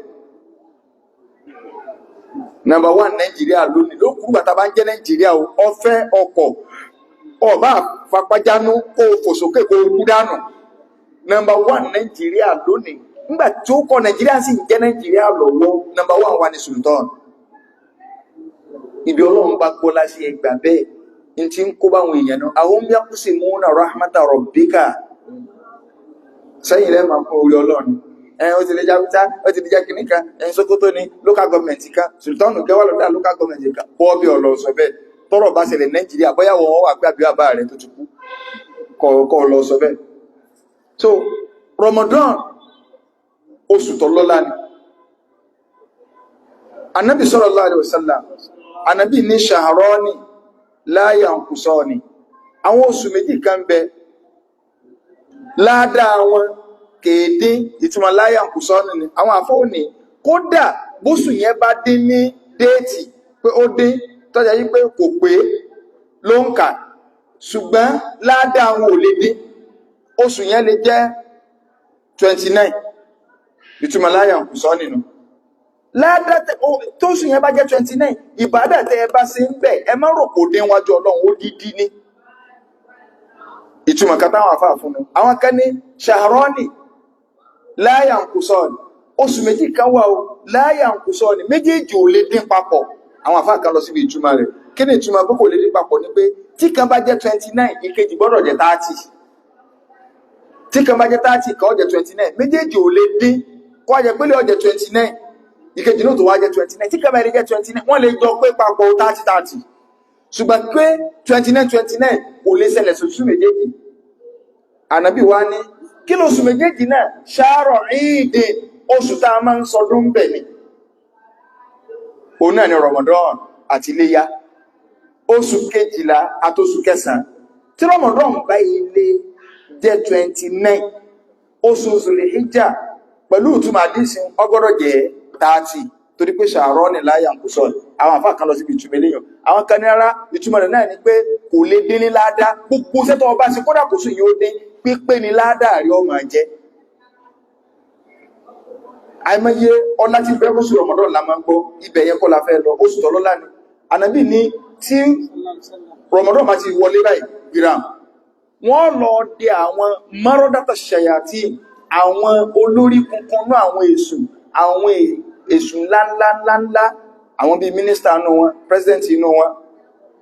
Number 1 Nàìjíríà lónìí ló kúrú bàtà bá ń jẹ́ Nàìjíríà ọ̀fẹ́ ọkọ̀ ọba àfapájánú kó fòsókè kó kú dànù. Number 1 Nàìjíríà lónìí nígbà tí ó kọ Nàìjíríà sì ń jẹ́ Nàìjíríà lọ́wọ́ Number 1 wà ní Sultan. Ibi Ọlọ́run bá gbọ́ láṣẹ ẹgbà bẹ́ẹ̀ inti ń kó bá àwọn èèyàn náà ahum yaqsimuna rahmata rabbika sẹ́yìn lẹ́ẹ̀ máa kún orí ọlọ́run ó ti lè jábítá ó ti lè já kìíní kan Sókótó ní local government kan sultanu kẹwàá lọ́dá local government kan bọ́ bí ọlọ́sọ bẹ́ẹ̀ tọ́rọ̀ bá ṣẹlẹ̀ Nàìjíríà bóyá wọn wà pé àbí àbá rẹ̀ tó ti kú kọ́ ọlọ́sọ bẹ́ẹ̀. So Ramadan oṣù tọ́lọ́lá ni Ànábì sallallahu alaihi wasallam Ànábì ní shahrani la yanqusani àwọn oṣù méjì kan bẹ ládàá wọn kéèdé ìtumọ̀ la yanqusani ni àwọn àfọwọ́ ní kódà bóṣù yẹn bá dín ní déètì pé ó dín tọ́jà yí pé kò pé ló ń kà ṣùgbọ́n ládàá wọn ò lè dín oṣù yẹn lè jẹ́ 29 ìtumọ̀ la yanqusani nù ládàá tóṣù yẹn bá jẹ́ 29 ìbádà tẹ́ ẹ bá ṣe ń bẹ̀ ẹ má rò kò dín wájú Ọlọ́run ó dídí ní ìtumọ̀ kan táwọn àfáà fún un àwọn kan ní shahrani la yanqusani oṣù méjì kan wà ó la yanqusani méjèèjì ò lè dín papọ̀ àwọn àfáà kan lọ síbi ìtumọ̀ rẹ̀ kí ni ìtumọ̀ pé kò lè dín papọ̀ ni pé tí kan bá jẹ́ 29 ìkejì gbọ́dọ̀ jẹ́ 30 tí kan bá jẹ́ 30 kan ó jẹ́ 29 méjèèjì ò lè dín kó wá jẹ́ pé lè ó jẹ́ 29 ìkejì náà tó wá jẹ́ 29 tí kan bá lè jẹ́ 29 wọ́n lè jọ pé papọ̀ 30 ṣùgbọ́n pé 29 kò lè ṣẹlẹ̀ sóṣù méjèèjì. Ànábì wá ní kí ló oṣù méjèèjì náà ṣáárọ̀ ìdè oṣù tá a máa ń sọdún bẹ̀ ni òun náà ni Ramadan àti Iléyá oṣù kejìlá àtoṣù kẹsàn-án tí Ramadan bá ilé jẹ́ 29 oṣù Zulhijjah pẹ̀lú ìtumọ̀ àdísìn ọgọ́dọ̀ jẹ́ 30 torí pé ṣàárọ̀ ní la yanqusani àwọn àfáà kan lọ síbi ìtumọ̀ eléyàn àwọn kan ní ara ìtumọ̀ rẹ̀ náà ni pé kò lè dín ní ládàá gbogbo sẹ́tọ̀ ọba sí kódà kò sí yóò dín pípé ní ládàá rí ọmọ jẹ́ àìmọye ọlá tí bẹ́ẹ̀ oṣù Ramadan la máa ń gbọ́ ibẹ̀ yẹn kọ́ la fẹ́ lọ oṣù tọ́lọ́lá ni Ànábì ní tí Ramadan bá ti wọlé báyìí gbìràm wọ́n lọ dé àwọn marodata ṣayàtì àwọn olórí kunkun náà àwọn èṣù ńláńláńláńlá àwọn bíi mínísítà inú wọn president inú wọn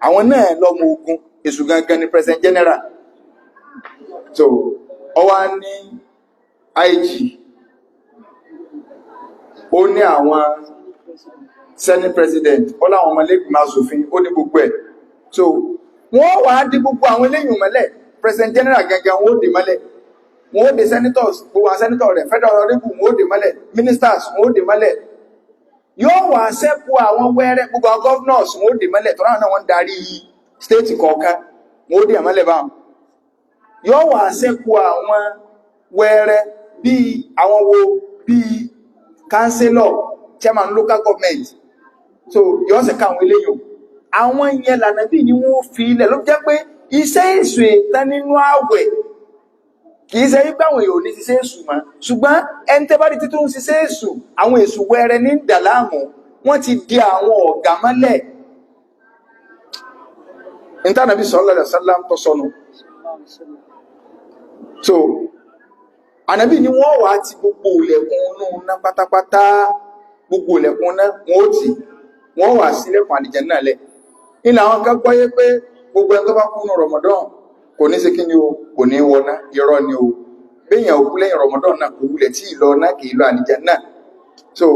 àwọn náà lọ́mọ ogun èṣù gangan ni president general so ọwá ní IG ó ní àwọn senate president ó láwọn ọmọlẹ́gbìmọ̀ aṣòfin ó ní gbogbo ẹ̀ so wọ́n wà á dí gbogbo àwọn eléyìn mọ́lẹ̀ president general gangan wọ́n ó dì mọ́lẹ̀ wọ́n ó dì senators gbogbo àwọn senator rẹ̀ federal honorable wọ́n ó dì mọ́lẹ̀ ministers wọ́n ó dì mọ́lẹ̀ yóò wà sẹ́kù àwọn wẹ́rẹ́ gbogbo àwọn governors wọ́n ó dì mọ́lẹ̀ tó náà wọ́n darí state kọ̀ọ̀kan wọ́n ó dì mọ́lẹ̀ báwọn yóò wà sẹ́kù àwọn wẹ́rẹ́ bíi àwọn wo bíi councillor chairman local government so yóò sẹ́kù àwọn eléyìn àwọn ìyẹn lànà bí ni wọ́n fi ilẹ̀ ló jẹ́ pé iṣẹ́ èṣù ìtàn nínú àwẹ̀ kìí ṣe wípé àwọn èèyàn ò ní ṣiṣẹ́ èṣù mọ́ ṣùgbọ́n ẹni tẹ́ bá rí títún ń ṣiṣẹ́ èṣù àwọn èṣù wẹ́rẹ́ ní dàlámù wọ́n ti di àwọn ọ̀gá mọ́lẹ̀ Ànábì sallallahu alaihi wasallam tó sọnù so Ànábì ni wọ́n wà ti gbogbo ilẹ̀kùn náà pátápátá gbogbo ilẹ̀kùn náà wọ́n wà sílẹ̀kùn àlìjánnà lẹ̀ ilẹ̀ àwọn kan gbọ́yé pé gbogbo ẹni tó bá kú ní Ramadan kò ní ṣe kí ni o kò ní wọná irọ́ ni o béèyàn òkú lẹ́yìn Ramadan náà kò wulẹ̀ tí ìlọ náà kì í lọ àlìjánnà so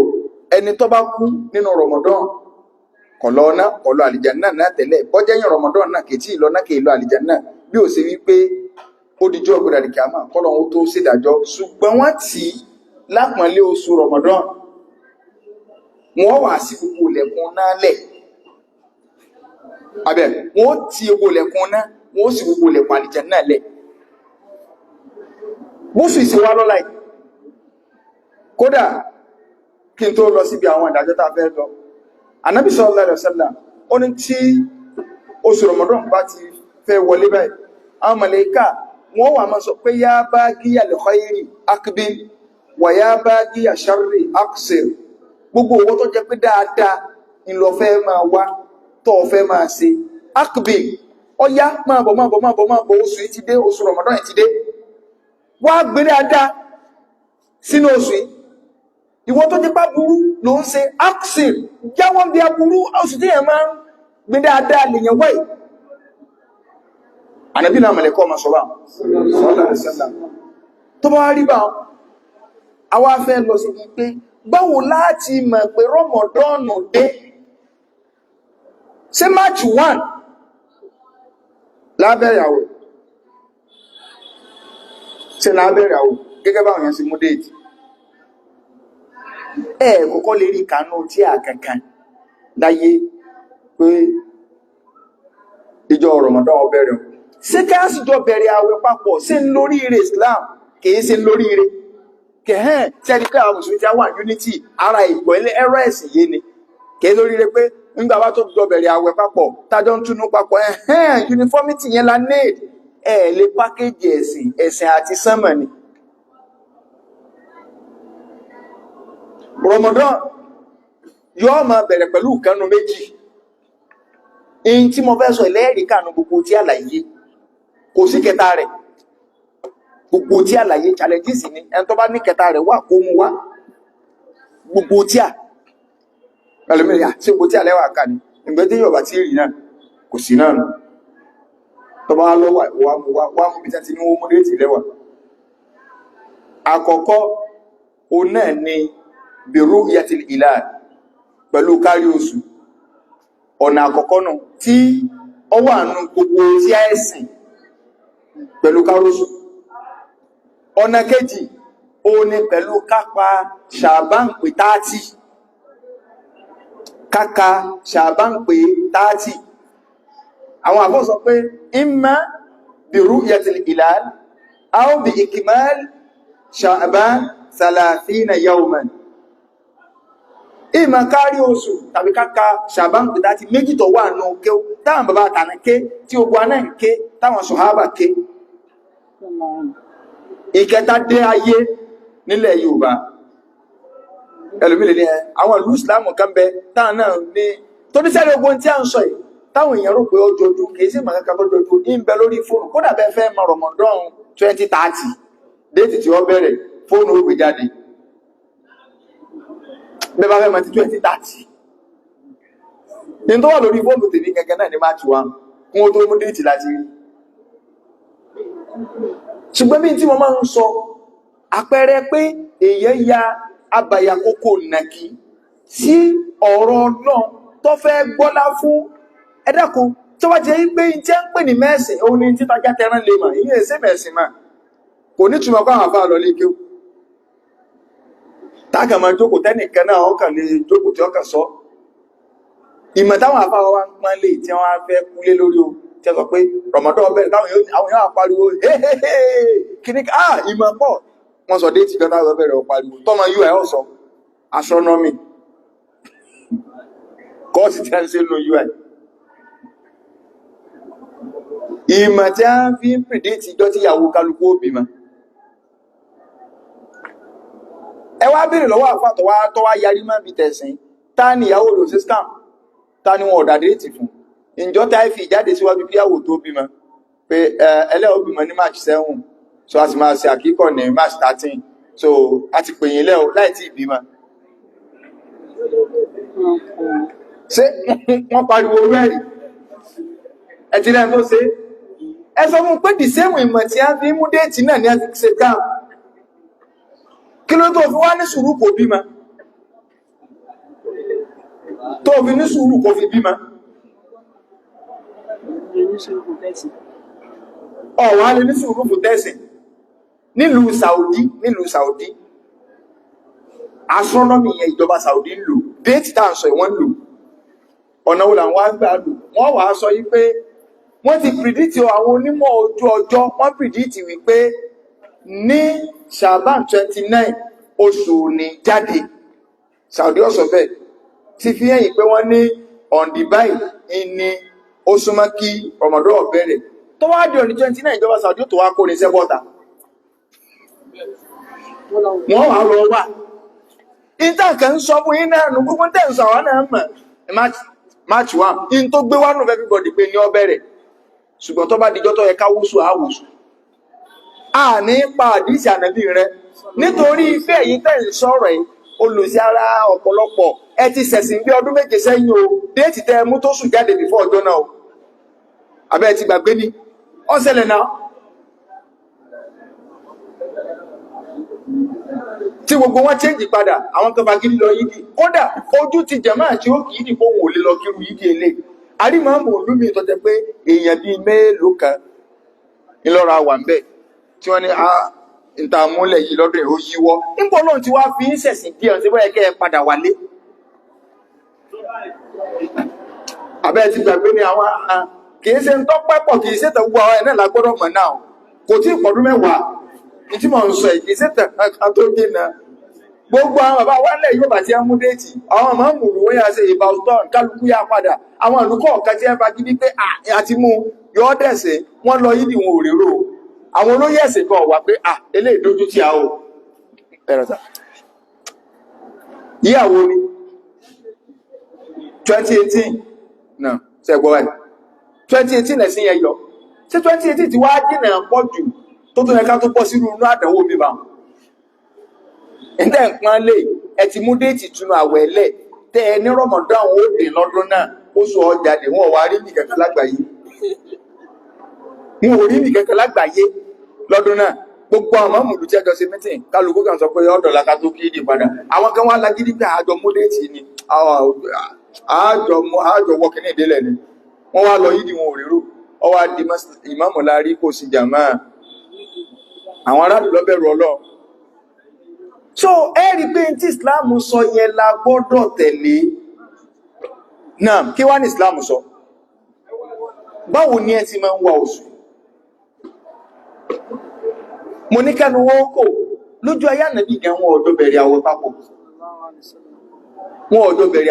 ẹni tó bá kú nínú Ramadan kò lọ náà kò lọ àlìjánnà náà tẹ́lẹ̀ bọ́jẹ́yìn Ramadan náà kì í tí ìlọ náà kì í lọ àlìjánnà bí ó ṣe wípé ó dijọ́ ọgbẹ̀rẹ̀ àdìkàmà kọ́lọ̀ ó tó ṣèdájọ́ ṣùgbọ́n wọ́n tì í lápọ̀nlé oṣù Ramadan wọ́n wà sí gbogbo ilẹ̀kùn náà lẹ̀ abẹ́ wọ́n ti gbogbo ilẹ̀kùn náà wọ́n sì gbogbo ilẹ̀kùn àlìjánnà lẹ̀ bóṣù ìṣẹ́wá lọ́la yìí kódà kí n tó lọ síbi àwọn ìdájọ́ tá a fẹ́ lọ Ànábì sallallahu alaihi wasallam ó ní tí oṣù Ramadan bá ti fẹ́ wọlé báyìí àwọn màláíkà wọ́n wà máa sọ pé yá bagiyal khairi aqbil wà yá bagiya sharri aqsir gbogbo owó tó jẹ́ pé dáadáa ìlọ fẹ́ máa wá tó fẹ́ máa ṣe aqbil ọya máa bọ̀ oṣù yìí ti dé oṣù Ramadan yìí ti dé wá gbé dáadáa sínú oṣù yìí ìwọ tó jẹ́ pá burú ló ń ṣe aqsir jáwọ́ bí aburú oṣù tí yẹn máa ń gbé dáadáa lèyàn wáyìí ànábì náà mọ̀lẹ́kọ́ ọmọ sọ́bà sallallahu alaihi wasallam. Tó bá rí bá àwa fẹ́ lọ sí pé báwo láti mọ̀ pé rọmọdọ́ọ̀nù dé? Ṣé March 1 lábẹ́rẹ̀ àwẹ̀? Ṣé lábẹ́rẹ̀ àwẹ̀ gẹ́gẹ́ báwọn yẹn sí mú déètì? Kọ́kọ́ lè rí kanú tí a kankan láyé pé ìjọ rọmọdọ́ọ̀nù bẹ̀rẹ̀. Ṣé ká sì jọ bẹ̀rẹ̀ àwẹ̀ papọ̀ sí lórí ire Islam kìí ṣe lórí ire? Kẹ̀hẹ́n tí ẹni pé àwọn mùsùlùmí tí a wà unity ara ìgbọ̀ ilẹ̀ ẹ̀rọ ẹ̀sìn yé ni kìí lórí ire pé nígbà wá tó jọ bẹ̀rẹ̀ àwẹ̀ papọ̀ tájọ́ ń túnú papọ̀ uniformity yẹn la need. Lè pákéjì ẹ̀sìn àti sánmà ni. Ramadan yóò máa bẹ̀rẹ̀ pẹ̀lú ìkànnù méjì. In tí mo fẹ́ sọ ìlẹ́ẹ̀rí kànú gbogbo tí àlàyé kò sí kẹta rẹ̀. Gbogbo tí àlàyé challenges ni ẹni tó bá ní kẹta rẹ̀ wà kó mú wá. Gbogbo tí à ẹlòmíràn tí gbogbo tí àlẹ́wà kà ní ìgbẹ́ tí yóò bá tí rí náà kò sí náà nù. Tó bá lọ́wà wá mú bí tẹ́tí ní wọ́n mú létí lẹ́wà. Àkọ́kọ́ o náà ni biru'yatil hilal pẹ̀lú kárí oṣù. Ọ̀nà àkọ́kọ́ nù tí ó wà nù gbogbo tí a ẹ̀sìn pẹ̀lú kárí oṣù. Ọ̀nà kejì o ní pẹ̀lú kápa Ṣàbán pé 30. Káka Ṣàbán pé 30. Àwọn àbọ̀ sọ pé imma biru'yatil hilal aw bi ikmal Ṣàbán 30 yawman. Ìmọ̀ kárí oṣù tàbí káka Ṣàbán pé 30 méjì tó wà nù ké táwọn bàbá àtànà ké tí ogun aná ń ké táwọn sọ̀hábà ké. Ìkẹta dé ayé nílẹ̀ Yorùbá. Ẹlòmílẹ̀ ní àwọn ìlú Ìsìlámù kan bẹ táwọn náà ní tó ní sẹ́lẹ̀ ogun tí a ń sọ yìí táwọn èèyàn rò pé ó jọjú kìí sí màá kankan tó jọjú ń bẹ lórí fóònù kódà bẹ́ẹ̀ fẹ́ mọ Ramadan 2030 déètì tí wọ́n bẹ̀rẹ̀ fóònù ó gbé jáde bẹ́ẹ̀ bá fẹ́ mọ ti 2030 ní tó wà lórí fóònù tèmi gẹ́gẹ́ náà ní March 1 kún ó tó mú déètì láti rí. Ṣùgbọ́n bí tí mo máa ń sọ àpẹẹrẹ pé èèyàn ya abàyà kókó nàkí sí ọ̀rọ̀ náà tó fẹ́ gbọ́lá fún ẹ̀dàkùn tó wá jẹ́ pé tí ń pè ní mẹ́sìn òun ni tí tajá tẹran lè mà ìyẹ́ ẹ̀sẹ̀ mẹ́sìn mà kò ní túnmọ̀ kọ́ àwọn àfáà lọ lé kí ó táàkà máa jókòó tẹ́nìkan náà ọkàn lè jókòó tí ọkàn sọ ìmọ̀ táwọn àfáà wá ń pọ́n lè tí wọ́n fẹ́ kúlé lórí o tí ó sọ pé Ramadan bẹ̀rẹ̀ táwọn èèyàn àpariwo kíní ìmọ̀ pọ̀ wọ́n sọ déètì kan táwọn bẹ̀rẹ̀ ọpariwo tọ́mọ ui ọ̀sọ̀ astronomy kọ́ọ̀sì tí a ń ṣe lò ui ìmọ̀ tí a fi ń predict ìjọ tí ìyàwó kálukú ó bímọ. Ẹ wá bèèrè lọ́wọ́ àfáà tó wá yarí máa bí tẹ̀sìn ta ni ìyàwó lò sí scam ta ni wọn ọ̀dà déètì fún ìjọ tí a fi ìjáde síwájú kí ìyàwó tó bímọ pé ẹlẹ́ ó bímọ ní March 7 so a sì máa ṣe àkíkọ̀ ní March 13 so a ti pè yín lẹ́ọ̀ láì tí ìbímọ. Ṣé wọ́n pariwo rẹ́rì ẹ̀tí náà tó ṣe ẹ sọ fún pé dìsẹ́mù ìmọ̀ tí a fi mú déètì náà ní a fi ṣe gáà kí ló tó fi wá ní sùúrù kò bímọ tó fi ní sùúrù kò fi bímọ ọ̀wá lè ní sùúrù fún tẹ́sìn nílùú Saudi astronomy yẹn ìjọba Saudi ń lò déètì tá à ń sọ ìwọ́n ń lò ọ̀nà wo làwọn àgbà lò wọ́n wà á sọ yí pé wọ́n ti predict àwọn onímọ̀ ojú ọjọ́ wọ́n predict wípé ní Shaban 29 oṣù ní jáde Saudi ọ̀sọ̀ bẹ́ẹ̀ ti fi hẹ́yìn pé wọ́n ní on the by ní oṣù mọ́ kí Ramadan bẹ̀rẹ̀ tó wá di on the 29 ìjọba Saudi tó wá kó ní sẹ́bọ̀tà wọ́n wà lọ wà ìtàkà ń sọ fún iná ẹnu gbogbo tẹ́ǹsà wà náà mọ̀ March 1 in tó gbé wá nù everybody pé ní ó bẹ̀rẹ̀ ṣùgbọ́n tó bá dijọ́ tó yẹ ká wúsù àwùsù a ní pa àdísì ànàbí rẹ nítorí ìfẹ́ èyí tẹ́ ń sọ̀rọ̀ yìí olùsí ara ọ̀pọ̀lọpọ̀ ẹ ti ṣẹ̀sìn bí ọdún méje sẹ́yìn o déètì tẹ́ mú tó sùn jáde before ọjọ́ náà o abẹ́ ti gbàgbé ní ọ̀sẹ̀lẹ̀ náà tí gbogbo wọn change padà àwọn kan fagídí lọ yídì kódà ojú ti jàmáà tí ó kì í dìbò wò lè lọ kírun yídì ilé àrímàmù olúmi tó jẹ́ pé èèyàn bíi mélòó kan ńlọrọ wà ń bẹ tí wọ́n ní ìtààmúlẹ̀ yìí lọ́dún ó yíwọ́ nígbà Ọlọ́run tí wá fi ń ṣẹ̀sìn díẹ̀ tí wọ́n yẹ kẹ́ ẹ padà wálé abẹ́ ti gbàgbé ní àwọn kìí ṣe ń tọ́pẹ́ pọ̀ kìí ṣe tẹ̀ gbogbo àwọn ẹ̀ náà lágbọ́dọ̀ mọ̀ náà kò tí ìpọ̀dún mẹ́wàá ní tí mò ń sọ kìí ṣe tẹ̀ kan tó dé náà gbogbo àwọn bàbá wálẹ̀ yóò bá ti mú déètì àwọn máa ń mú ìwé yà ṣe ìbáwọ̀tán kálukú yà padà àwọn àlùkọ́ ọ̀kan tí ẹ bá gidi pé àti mú yọ dẹ̀sẹ̀ wọ́n lọ yídì wọn ò rérò àwọn olóyè ẹ̀sìn kan wà pé eléyìí dójú tí a ò ẹ̀rọ̀ta yíyàwó ni 2018 náà ṣẹ́gbọ́ ẹ̀ 2018 lẹ̀sìn yẹn yọ sí 2018 ti wá jìnà pọ̀ jù tó tó yẹ ká tó pọ̀ sínú inú àdánwò mi bá ǹdẹ́ nǹkan lè ẹ ti mú déètì túnú àwẹ̀ lẹ̀ tẹ́ ẹ ní Ramadan ó dè lọ́dún náà ó sọ ọjà dè wọ́n wá rí ní kẹ̀kẹ́ lágbàáyé wọn ò rí ní kẹ̀kẹ́ lágbàáyé lọ́dún náà gbogbo àwọn mọ̀mùlù tí ẹjọ́ sí mítìn kálukú kan sọ pé ọ̀dọ̀ làkà tó kí ìdí padà àwọn kan wá lágídí pé àjọ mú déètì ni àjọ wọ kìíní ìdílẹ̀ ni wọ́n wá lọ yídì wọn ò rérò ọ wá di ìmáàmù láàrí kò sí jàmáà àwọn aráàlú lọ́bẹ̀rù Ọlọ́run so ẹ́rí pé tí Islam sọ yẹn la gbọ́dọ̀ tẹ̀lé náà kí wá ní Islam sọ báwo ni ẹ ti máa ń wá oṣù mo ní kẹ́nu wọ́n kò lójú ayé Ànábì gan wọn ọjọ́ bẹ̀rẹ̀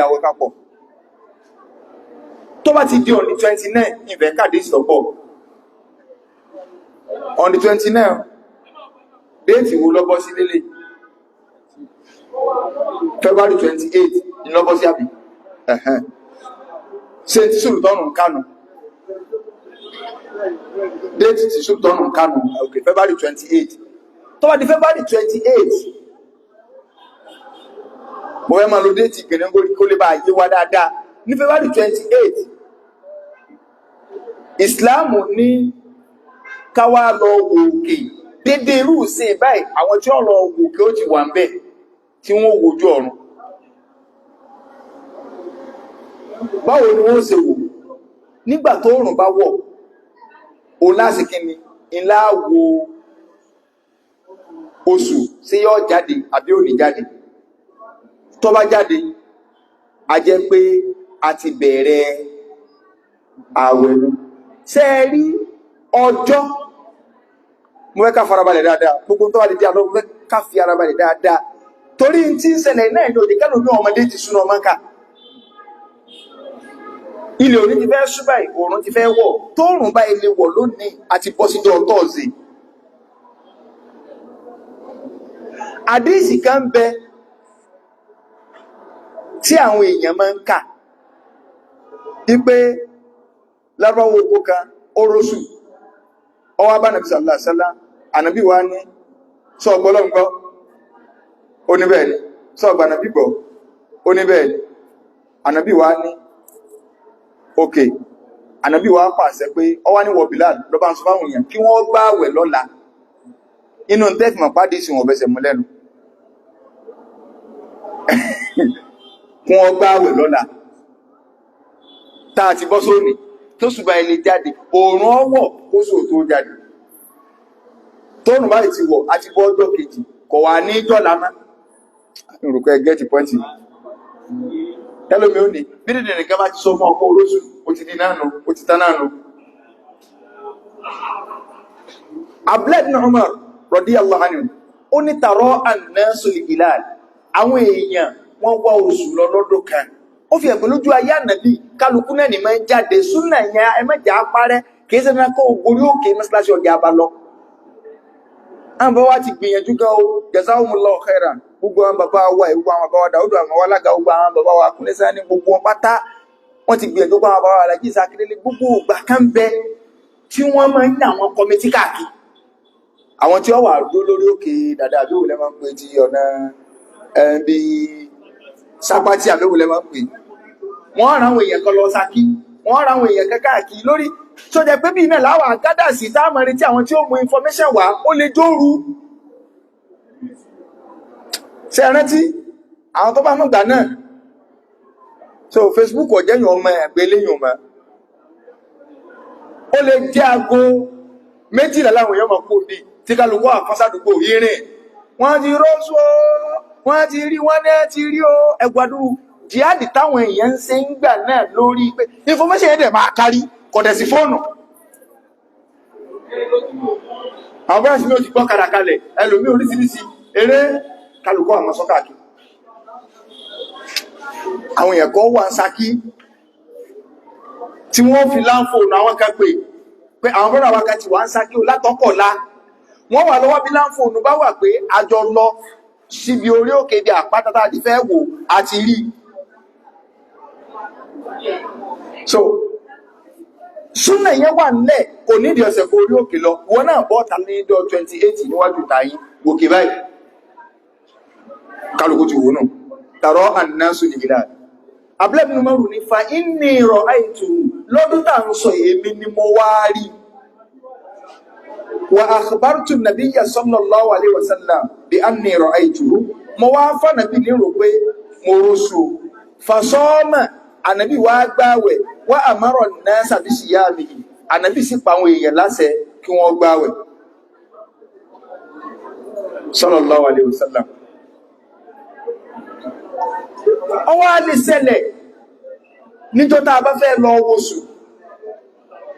àwẹ̀ papọ̀ tó bá ti di on the 29 ìfẹ́ kàdé ìsọ̀pọ̀ on the 29 déètì wo lọ́bọ́ sí lélẹ̀ February 28 ní lọ́bọ́ sí àbí ṣe tí Sultanu Kánù déètì tí Sultanu Kánù okay February 28 tó bá di February 28 mo fẹ́ máa lo déètì gẹ̀rẹ́ngórí kó lè bá yé wa dáadáa ní February 28 Islam ní káwá lọ wòkè dédé irú sí báyìí àwọn tí ó lọ wòkè ó ti wà ń bẹ̀ tí wọ́n wojú ọ̀run báwo ni wọ́n ṣe wò nígbà tó òrùn bá wọ̀ o lásìkí ni ńlá wo oṣù sí yóò jáde àbí ò ní jáde tó bá jáde a jẹ́ pé a ti bẹ̀rẹ̀ àwẹ̀ nù ṣé ẹ rí ọjọ́ mo fẹ́ ká farabalẹ̀ dáadáa gbogbo tó wà lè jẹ́ àlọ́ mo fẹ́ ká fi ara balẹ̀ dáadáa torí tí ń ṣẹlẹ̀ náà ní òdì kẹ́lò ní ọmọdé ti súná ọmọ ká ilẹ̀ òní ti fẹ́ ṣúbà ìgbòrún ti fẹ́ wọ̀ tóòrùn bá ilé wọ̀ lónìí àti bọ́ síjọ́ tọ́ọ̀sì àdíìsì kan bẹ tí àwọn èèyàn máa ń kà wípé lárúbáwò oko kan oróṣù ọwọ́ bá nàbí sallallahu alaihi wasallam ànàbí wa ní sọ ọgbọ́lọ́gbọ́ oníbẹ̀ẹ̀ni sọ ọgbà ànàbí gbọ́ oníbẹ̀ẹ̀ni ànàbí wa ní òkè ànàbí wa pàṣẹ pé ọwá ní wọ̀bílá lọ́bá ń sọ fáwọn èèyàn kí wọ́n gbààwẹ̀ lọ́la inú tẹ́fìmọ̀ pàdé sí wọn fẹsẹ̀ mú lẹ́nu kí wọ́n gbààwẹ̀ lọ́la táà ti bọ́ sóní tó ṣùgbà ilé jáde òòrùn ọwọ̀ kó sò tó jáde tóòrùn báyìí ti wọ̀ àti bọ́ ọjọ́ kejì kọ̀ wà ní dọ́là má ìrùkọ ẹgẹ́ ti pọ́ntì ẹlòmí ó ní bí dìdì nìkan bá ti sọ fún ọkọ̀ olóṣù ó ti di náà ó ti tán náà Abdullah ibn Umar radiyallahu anhu ó ní tàrọ an-nasu al-hilal àwọn èèyàn wọ́n wá oṣù lọ lọ́dún kan ó fi ẹ̀pẹ̀ lójú ayé Ànábì kálukú náà ní máa ń jáde súnà yẹn ẹ mẹ́jà parẹ́ kìí ṣe náà kó orí òkè mọ́sálásí ọjà bá lọ àwọn bá wá ti gbìyànjú gan o jazahumullahu khairan gbogbo àwọn bàbá wa ìwọ àwọn bàbá wa Dáúdù àwọn alága gbogbo àwọn bàbá wa Kúnlé Sàní gbogbo wọn pátá wọ́n ti gbìyànjú gbogbo àwọn bàbá wa Àlàjí Ìsàkídélé gbogbo ìgbà kan bẹ tí wọ́n máa ń ní àwọn kọmitì káàkiri àwọn tí ó wà dúró lórí òkè dàdà bí òun lẹ́ máa ń pè ti ọ̀nà bí sápátí àbẹ́wò lẹ́ máa ń pè wọ́n ra àwọn èèyàn kan lọ Ṣakí wọ́n ra àwọn èèyàn kan káàkiri lórí so jẹ́ pé bí iná láwà gádà sí táàmù rí tí àwọn tí ó mú information wá ó lè jóoru ṣe rántí àwọn tó bá mọ̀ gbà náà so Facebook ọ̀jẹ́ yàn ọmọ ẹ̀gbẹ́ léyìn ọmọ ó lè jẹ́ aago méjìlá láwọn èèyàn mọ̀ kó bí tí kálukú àfọ́sádùgbò ìrìn wọ́n ti rọ́sù ó wọ́n ti rí wọ́n náà ti rí ó ẹgbàdú jihadi táwọn èèyàn ń ṣe ń gbà náà lórí pé information ẹ̀dẹ̀ máa kárí kọ̀dẹ̀ sí fóònù àwọn bẹ́rẹ̀ sí ní ó ti gbọ́ kàràkalẹ̀ ẹlòmí oríṣiríṣi eré kálukú àmọ́ sọ́kàkì àwọn èèyàn kan wà ń Ṣakí tí wọ́n fi láńfóònù àwọn kan pé àwọn bọ́rọ̀ àwọn kan ti wà ń Ṣakí o látọ́kọ̀ọ́lá wọ́n wà lọ́wọ́ bí láńfóònù bá wà pé àjọ lọ síbi orí òkè bí àpáta tá a ti fẹ́ wò àti rí so súnà yẹn wà nílẹ̀ kò nídìí ọ̀sẹ̀ kó orí òkè lọ wọ́n náà bọ́ta ní ìjọ 28 níwájú tàyí òkè báyìí kálukú ti wò náà tàrọ ànásù nìgbìlá abúlẹ́bìnrin mọ́rù ní fa inni ìrọ̀ àìtù lọ́dún tàà ń sọ èmi ni mo wá rí wa akhbartu nabiyya sallallahu alaihi wasallam bi anni ra'aytuhu mo wá fà nàbí ní rò pé mo rọ́sù fasọ́ọ́mà ànàbí wá gbáwẹ̀ wá àmárọ̀ náà sàbí síyáàmì ànàbí sí pa àwọn èèyàn láṣẹ kí wọ́n gbáwẹ̀ sallallahu alaihi wasallam ọwọ́ a lè ṣẹlẹ̀ níjọ́ tá a bá fẹ́ lọ wosù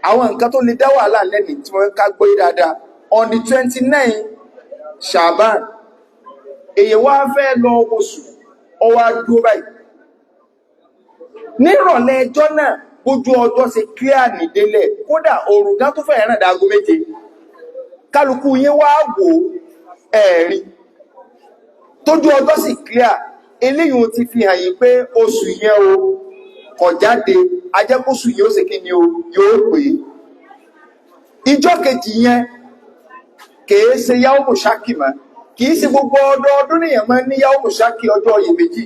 àwọn nǹkan tó lè dá wàhálà lẹ́ni tí wọ́n ká gbé dáadáa on the 29 Shaban èyí wá fẹ́ lọ wosù ọwọ́ adúró báyìí nírọ̀lẹ́ ẹjọ́ náà bójú ọjọ́ ṣe clear nìdélẹ̀ kódà oòrùn gán tó fẹ́ ẹ̀ràn dáago méje kálukú yín wá wò ẹ̀rí tójú ọjọ́ sì clear eléyìí ti fi hàn yín pé oṣù yẹn o kò jáde ajẹ́kóṣù yóò ṣe kí ni o yóò pé ìjọ́ kejì yẹn kìí ṣe yawmu shaki mọ́ kìí ṣe gbogbo ọdọọdún nìyẹn máa ní yawmu shaki ọjọ́ iyèméjì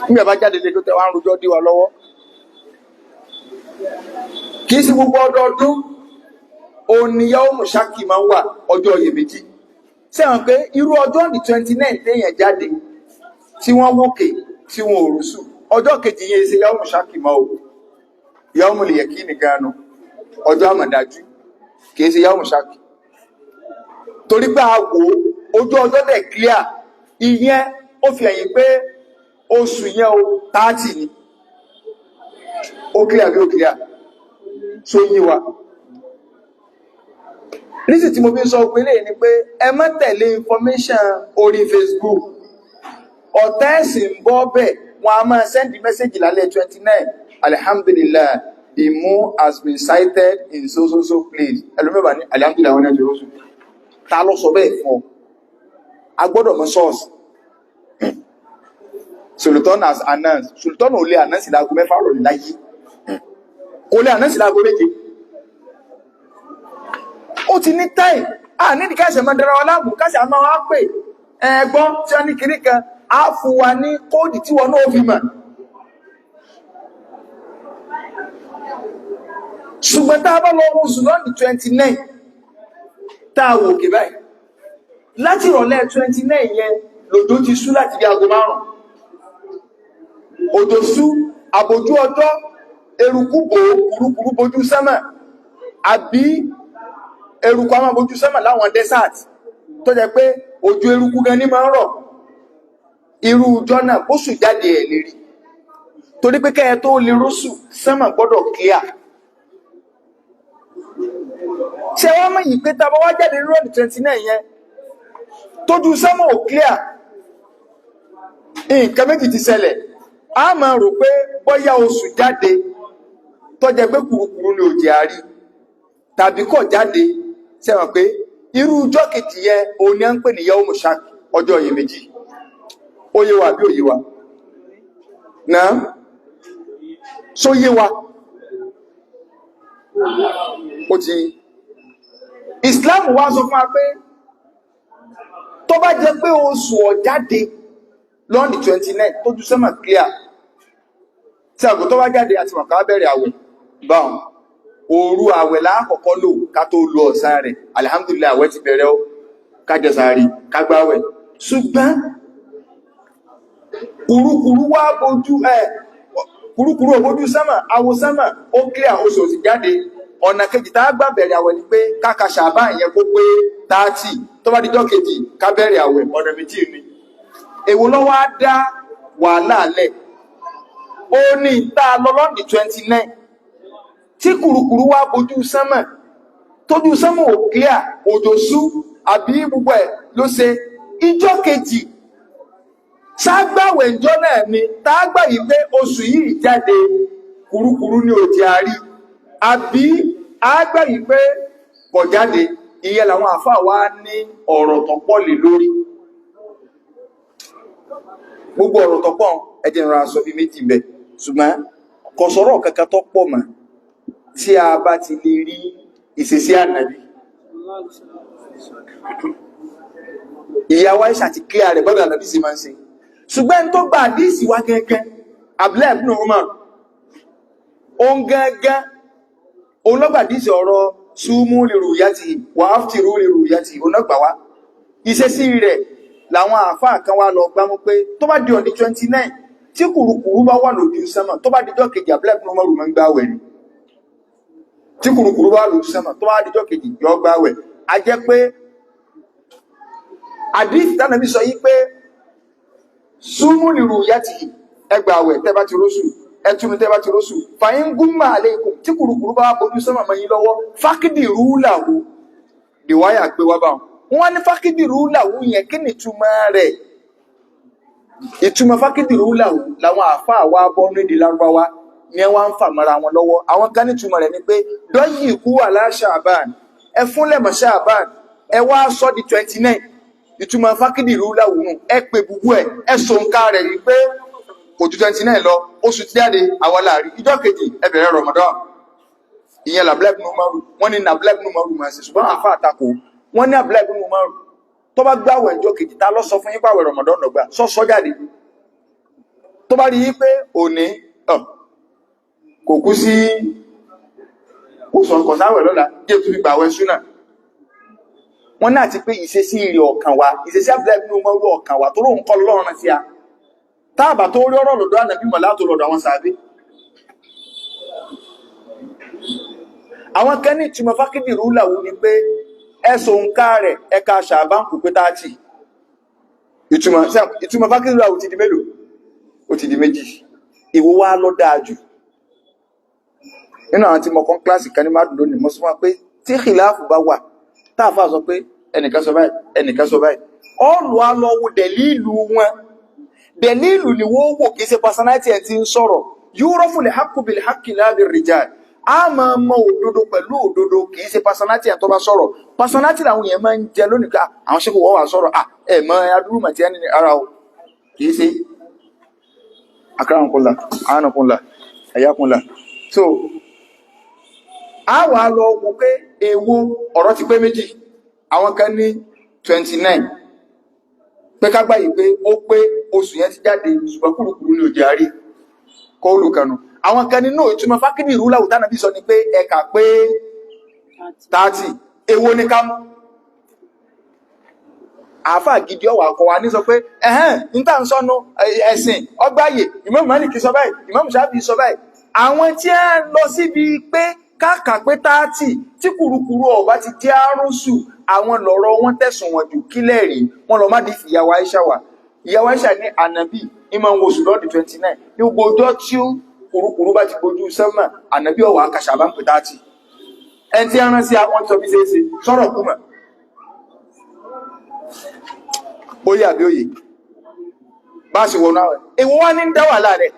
nígbà bá jáde lè tó tẹ́wàá ń rojọ́ díwà lọ́wọ́ kìí sí gbogbo ọdọọdún òní yawmu shaki máa ń wà ọjọ́ iyèméjì sẹ́wọ̀n pé irú ọjọ́ ní 29 téèyàn jáde tí wọ́n wókè tí wọ́n òrùsù ọjọ́ kejì yẹn ṣe yawmu shaki máa wò yawmu liyaqini ganu ọjọ́ àmọ̀dájú kìí ṣe yawmu shaki torí pé a wò ojú ọjọ́ dẹ̀ clear ìyẹn ó fi ẹ̀yìn pé oṣù yẹn o 30 ni ó clear bí ó clear so yí wa nísì tí mo fi sọ pé lè ní pé ẹ má tẹ̀lé information orí Facebook ọ̀tá ẹ̀sìn ń bọ́ bẹ̀ wọ́n a máa send message lálẹ́ 29 alhamdulillah the moon has been sighted in so place ẹlòmíbà ní alhamdulillah wọn ẹjọ́ oṣù ta ló sọ bẹ́ẹ̀ fún ọ a gbọ́dọ̀ mọ̀ source Sultan has announced Sultan ò lè announce ìlàgò mẹ́fà rọ̀ láyé kò lè announce ìlàgò méje ó ti ní time a nídìí káṣẹ̀ mọ́ dára wa láàbù káṣẹ̀ àmọ́ wá pè ẹgbọ́n tí wọ́n ní kiri kan á fún wa ní kóòdì tí wọ́n náà fi mọ̀ ṣùgbọ́n tá a bá lọ wọ́n sùn lọ́nà 29 tá a wò kè báyìí láti ìrọ̀lẹ́ 29 yẹn lòjò ti sú láti bí aago 5 òjò sú àbójú ọjọ́ eruku bò kúrúkúrú bójú sánmà àbí eruku a máa bójú sánmà láwọn desert tó jẹ́ pé ojú eruku gan ní máa ń rọ̀ irú ọjọ́ náà ó sù jáde ẹ̀ lérí torí pé kẹ́ẹ̀ tó lè rósù sánmà gbọ́dọ̀ clear ṣe wọ́n mọ̀ yìí pé tàbá wá jáde rọ́ọ̀dì 29 yẹn tójú sánmà ò clear nǹkan méjì ti ṣẹlẹ̀ a máa rò pé bóyá oṣù jáde tó jẹ́ pé kùrùkùrù ni òjì àrí tàbí kò jáde sẹ́wọ̀n pé irú ọjọ́ kejì yẹn òun ni a ń pè ní yawmu shaki ọjọ́ iyèméjì ó yé wa bí ó yé wa náà só yé wa ó ti Islam wá sọ fún wa pé tó bá jẹ́ pé oṣù ọ̀jáde lọ́nì 29 tó jú sẹ́mà clear tí àgbò tó bá jáde àti màkà bẹ̀rẹ̀ àwẹ̀ báwọn òru àwẹ̀ láàkọ́kọ́ lò ká tó lọ ọ̀sán rẹ̀ alhamdulillah àwẹ̀ ti bẹ̀rẹ̀ ó kájẹsàárì kágbáwẹ̀ ṣùgbọ́n kùrukùru wá bójú kùrukùru òbójú sẹ́mà àwọ sẹ́mà ó clear oṣù òsì jáde ọ̀nà kejì tá gbà bẹ̀rẹ̀ àwẹ̀ ni pé káka ṣàbá ìyẹn kó pé 30 tó bá dijọ́ kejì ká bẹ̀rẹ̀ àwẹ̀ ọ̀nà méjì ni èwo ló wá dá wàhálà lẹ̀ ó ní tá a lọ lọ́ndì 29 tí kùrukùru wá bójú sánmà tójú sánmà ò clear òjò sú àbí gbogbo ẹ̀ ló ṣe ìjọ́ kejì ságbàwẹ̀ ìjọ náà ni tágbà yìí pé oṣù yìí jáde kùrukùru ní òjì àárí àbí àgbà yìí pé kò jáde ìyẹn làwọn àfáà wá ní ọ̀rọ̀ tó pọ̀ lé lórí gbogbo ọ̀rọ̀ tó pọ̀ ẹjẹ́ ìrìn àṣọ bí méjì bẹ̀ ṣùgbọ́n kò sọ̀rọ̀ kankan tó pọ̀ mọ́ tí a bá ti lè rí ìṣesí ànàbí ìyàwó Àìṣà ti kílẹ̀ rẹ̀ bọ́dọ̀ ànàbí sí máa ń ṣe ṣùgbọ́n tó gba àdíìsì wá gẹ́gẹ́ Abdullah ibn Umar òun gẹ́gẹ́ òun lọ́gbà àdíìsì ọ̀rọ̀ súnmú li ru'yatihi wa aftiru li ru'yatihi òun lọ́gbà wá ìṣesí rẹ̀ làwọn àfáà kan wá lọ gbámú pé tó bá di ọdí 29 tí kùrukùru bá wà lójú sánmà tó bá dijọ́ kejì Abdullah ibn Umar máa ń gbààwẹ̀ ni tí kùrukùru bá wà lójú sánmà tó bá dijọ́ kejì yó gbààwẹ̀ a jẹ́ pé àdíìsì tánàbí sọ yí pé súnmú li ru'yatihi ẹgbààwẹ̀ tẹ́ bá ti róṣù ẹtùnú tẹ́ bá ti róṣù fàyín gúnmà alaykum tí kùrukùru bá bójú sánmà mọ́ yín lọ́wọ́ fákìdìrú làwú dìwáyà pé wá báwọn wọ́n ní fákìdìrú làwú yẹn kí ni ìtumọ̀ rẹ̀ ìtumọ̀ fákìdìrú làwú làwọn àfáà wá bọ́ nídìí lárúbáwá ní wọ́n ń fà mọ́ra wọn lọ́wọ́ àwọn kan ní ìtumọ̀ rẹ̀ ni pé dọ́yì ikú àlá Ṣàbán ẹ fúnlẹ̀ mọ́ Ṣàbán ẹ wá sọ di 29 ìtumọ̀ fákìdìrú làwú nù ẹ pè gbogbo ẹ so nǹka rẹ̀ rí pé kò ju 29 lọ oṣù tí jáde àwọn láàrin ìjọ kejì ẹ bẹ̀rẹ̀ Ramadan ìyẹn làbílẹ̀ ibn Umar wọ́n ní nàbílẹ̀ ibn Umar máa ṣe ṣùgbọ́n àfa àtakò wọ́n ní Abdullah ibn Umar tó bá gbààwẹ̀ ìjọ kejì ta ló sọ fún yín pàwẹ̀ Ramadan lọ́gbà sọ jáde tó bá rí yí pé òní kò kú sí oṣù ọkọ̀sáwẹ̀ lọ́la jẹ́ tó fi gbààwẹ̀ súnà wọ́n náà ti pé ìṣesí rẹ̀ ọ̀kan wa ìṣesí Abdullah ibn Umar ọ̀kan wa tó rò ń kọ́ lọ́rùn sí a táàbà tó rí ọ̀rọ̀ lọ́dọ̀ ànàbí mọ̀ látò lọ́dọ̀ àwọn sàábé àwọn kan ní ìtumọ̀ fákìdìrú làwú ni pé ẹ̀sùn nǹka rẹ̀ ẹka Ṣàbán kò pé 30 ìtumọ̀ fákìdìrú làwú ti di mélòó ó ti di méjì ìwọ wá lọ dáájú nínú àwọn tí mọ̀ kan kíláàsì kan ní mádùn lónìí mọ́ súnmọ́ pé tí kìláàfù bá wà táàfà sọ pé ẹnìkan sọ báyìí ẹnìkan sọ báyìí ọlù alọ́wọ́ dẹ̀lílù wọn dẹ̀lílù ni wọ́n wò kìí ṣe personality ẹ̀ ti ń sọ̀rọ̀ yúrọ́fù lè hákù bil haqqi la bir rijal a máa mọ òdodo pẹ̀lú òdodo kìí ṣe personality ẹ̀ tó bá sọ̀rọ̀ personality làwọn èèyàn máa ń jẹ lónìí ká àwọn ṣe kò wọ́n wà sọ̀rọ̀ ẹ̀ mọ adúrú màtí ẹni ara o kìí ṣe akarakunla anakunla ayakunla so a wà lọ wò pé èwo ọ̀rọ̀ ti pé méjì àwọn kan ní 29 pé kágbà yìí pé ó pé oṣù yẹn ti jáde ṣùgbọ́n kúrukùrú ní òjì àárí kó olùkànnù àwọn kan nínú ìtumọ̀ fákìdìrú làwú tánàbí sọ ni pé ẹ̀ka pé 30 èwo ní ká mú àáfà gidi ọwà kọ wa ní sọ pé níta ń sọnù ẹ̀sìn ọgbáyè Imam Málíkì sọ báyìí Imam Ṣáfi'í sọ báyìí àwọn tí a lọ síbi pé káàkà pé 30 tí kùrukùrú ọba ti jẹ́ àrùsù àwọn lọ́rọ̀ wọn tẹ̀sùn wọn jù kílẹ̀ rí wọn lọ má di ìyàwó Àìṣà wà ìyàwó Àìṣà ní ànàbí ìmọ̀ ń oṣù lọ́dún 29 ní gbogbo ọjọ́ tí kùrukùrú bá ti gbójú sánmà ànàbí ọwà akàṣà bá ń pè 30 ẹni tí a rán sí àwọn tó bí ṣe é ṣe sọ̀rọ̀ kúmọ̀ oyè àbí oyè bá ṣe wọnú àwẹ̀ èwo wá ní dá wàhálà rẹ̀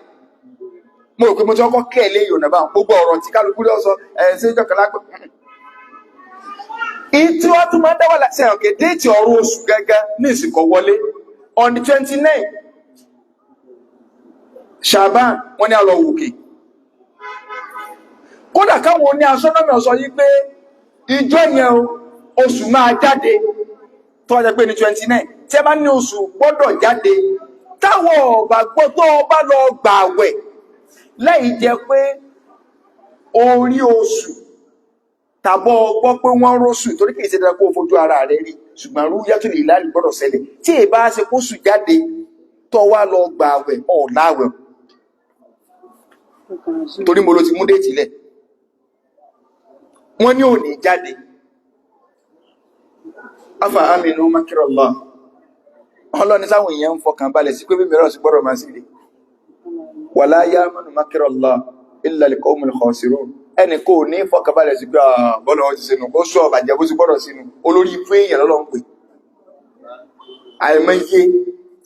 mo rò pé mo ti ọkọ̀ kẹ́ẹ̀lé yòònà bá gbogbo ọ̀rọ̀ tí kálukú lọ sọ ẹ̀ṣẹ́ ìjọkànlá pé ìtí wọ́n tún máa ń dá wàhálà sí ẹ̀rọ̀kẹ́ déètì ọ̀rọ̀ oṣù gẹ́gẹ́ ní ìsìnkọ̀ wọlé on the 29 Ṣàbán wọ́n ní àlọ́ òkè kódà káwọn ní astronomy sọ yí pé ìjọ yẹn o oṣù máa jáde tó wájẹ́ pé ní 29 tí ẹ bá ní oṣù gbọ́dọ̀ jáde táwọn ọ̀bà gbọ́ tó bá lọ gbààwẹ̀ lẹ́yìn jẹ́ pé orí oṣù tàbọ̀ gbọ́ pé wọ́n róṣù torí kìí ṣe dandan kó fojú ara rẹ̀ rí ṣùgbọ́n rú yàtọ̀ lè láàrín gbọ́dọ̀ ṣẹlẹ̀ tí ẹ bá ṣe kó sù jáde tó wá lọ gbààwẹ̀ ọ̀làwẹ̀ torí mo ló ti mú déètì lẹ̀ wọ́n ní òní jáde afa aminu makirallah ọlọ́ni sáwọn èèyàn ń fọkàn balẹ̀ sí pé mímíràn sí gbọ́dọ̀ máa sí ilé wala yamanu makirallah illa alqawmul khasirun ẹni kò ní fọkàn balẹ̀ sí pé bọ́lá wọn ti sinú ó sọ ọ̀bàjẹ́ bó ti gbọ́dọ̀ sínú olórí ibú èèyàn lọ́lọ́ ń pè àìmọye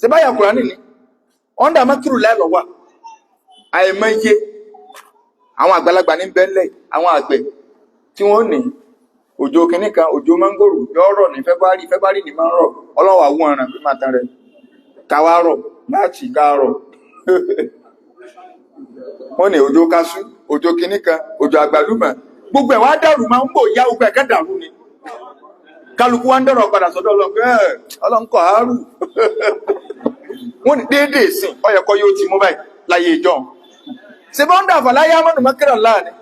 ṣe báyà Kùránì ní ọ́ndà makiru lẹ́lọ́wà àìmọye àwọn àgbàlagbà ní bẹ́ẹ̀lẹ̀ àwọn àgbẹ̀ tí wọ́n ní òjò kìíní kan òjò mángòrò yọ́rọ̀ ní February ní máa ń rọ̀ ọlọ́wà wọ́n ọ̀ràn pí máa tán rẹ̀ káwárọ̀ láti káàrọ̀ wọ́n ní òjò kású òjò kìíní kan òjò àgbàlùmọ̀ gbogbo ẹ̀ wá dàrú máa ń bò yá gbogbo ẹ̀kẹ́ dàrú ni kálukú wá ń dọ̀rọ̀ padà sọ́dọ̀ ọlọ́nkọ̀ àárù wọ́n ní déédéé sìn ọyẹ̀kọ́ yóò ti mú báyìí láyé ìjọ ṣe bọ́ ń dàfà láyé amọ́nù mọ́kẹ́rọ̀ láàrin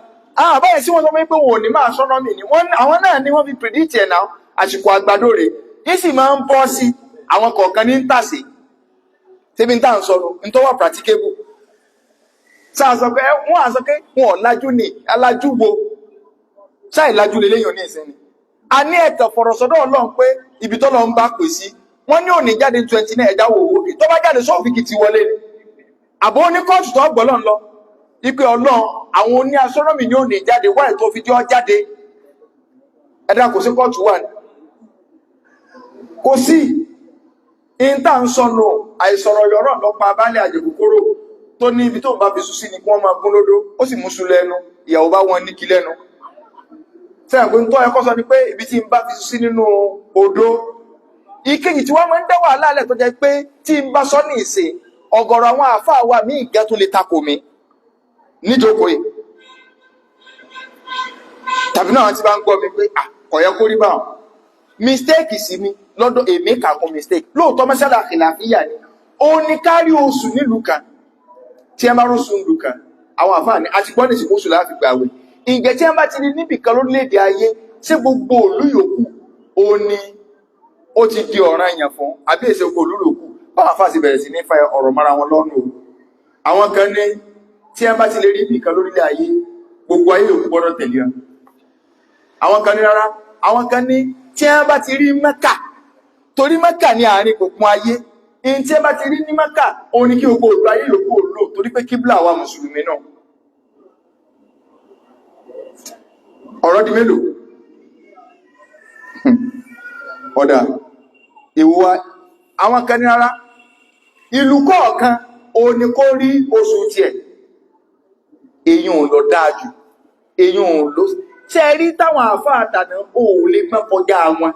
àbáyẹ̀ sí wọn sọ pé wọn ò ní máa sọ́nà mì ní àwọn náà ni wọ́n fi predict ẹ̀ náà àsìkò àgbàdo rẹ̀ yìí sì máa ń bọ́ sí àwọn kọ̀ọ̀kan ní ń tàsí tẹ́bí ń tà ń sọ̀rọ̀ ń tó wà practicable sáà sọ pé wọ́n à sọ pé wọn ò lájú ní alájú wo sáà ìlájú lè léyìn ní ìsinmi a ní ẹ̀tọ̀ fọ̀rọ̀ sọ́dọ̀ Ọlọ́run pé ibi tó lọ ń bá pè sí wọ́n ní òní jáde 29 ẹ̀dá wo òkè tó bá jáde sófìkì ti wọlé ni àbọ̀ ní kóòtù tó gbọ́lọ́n lọ ipe Ọlọ́run àwọn oní astronomy ní òní jáde wáyé tó fi jọ́ jáde ẹ̀dá kò sí kóòtù wà ní kò sí ìntà ń sọnù àìsọ̀rọ̀ yọ̀rọ̀ lọ́pàá abálẹ̀ àjẹ̀kòkòrò tó ní ibi tó ń bá fi sùn sí ni kí wọ́n máa gún lódó ó sì mú sùn lẹ́nu ìyàwó bá wọn ní kí lẹ́nu sẹ́yìn tó ẹkọ́ sọ ni pé ibi tí ń bá fi sí nínú odó ìkejì tí wọ́n máa ń dá wàhálà lẹ̀ tó jẹ́ pé tí ń bá sọ ní ìsìn ọ̀gọ̀rọ̀ àwọn àáfàá wa mí ìgẹ́ tó lè takò mí níjókòó yìí tàbí náà ti bá ń gbọ́ mi pé kọ̀yẹ́ kó rí báwọn mistake sí mi lọ́dọ̀ èmi kàkún mistake lóòótọ́ mẹ́sàdà khilafiyya ni ó ní kárí oṣù nílùú kan tí ẹ máa rọ́ṣù nílùú kan àwọn àáfàá ni àti gbọ́n ní ìsìnkú oṣù láti gbàwé ìgbẹ́ tí wọ́n bá ti ní níbìkan lórílẹ̀-èdè ayé ṣé gbogbo òlú yòókù ó ní ó ti di ọ̀ràn èèyàn fún àbí èsè gbogbo òlú yòókù báwọn afá sì bẹ̀rẹ̀ sí ní fa ọ̀rọ̀ mara wọn lọ́nu o àwọn kan ní tí wọ́n bá ti lè rí ibìkan lórílẹ̀ ayé gbogbo ayé yòókù gbọ́dọ̀ tẹ̀lé wọn àwọn kan ní rárá àwọn kan ní tí wọ́n bá ti rí Mẹ́kà torí Mẹ́kà ní àárín gbogbo ayé in tí wọ́n bá ti rí ní Mẹ́kà òun ni kí gbogbo òlú ayé yòókù òlò torí pé kíbla wa mùsùlùmí náà ọ̀rọ̀ di mélòó ọ̀dà ìwúwa àwọn kan ní rárá ìlú kọ̀ọ̀kan o ní kó rí oṣù tiẹ̀ èyí ò lọ dáájú èyí ò lọ ṣe rí táwọn àáfàá àtànà ò lè gbọ́n kọjá wọn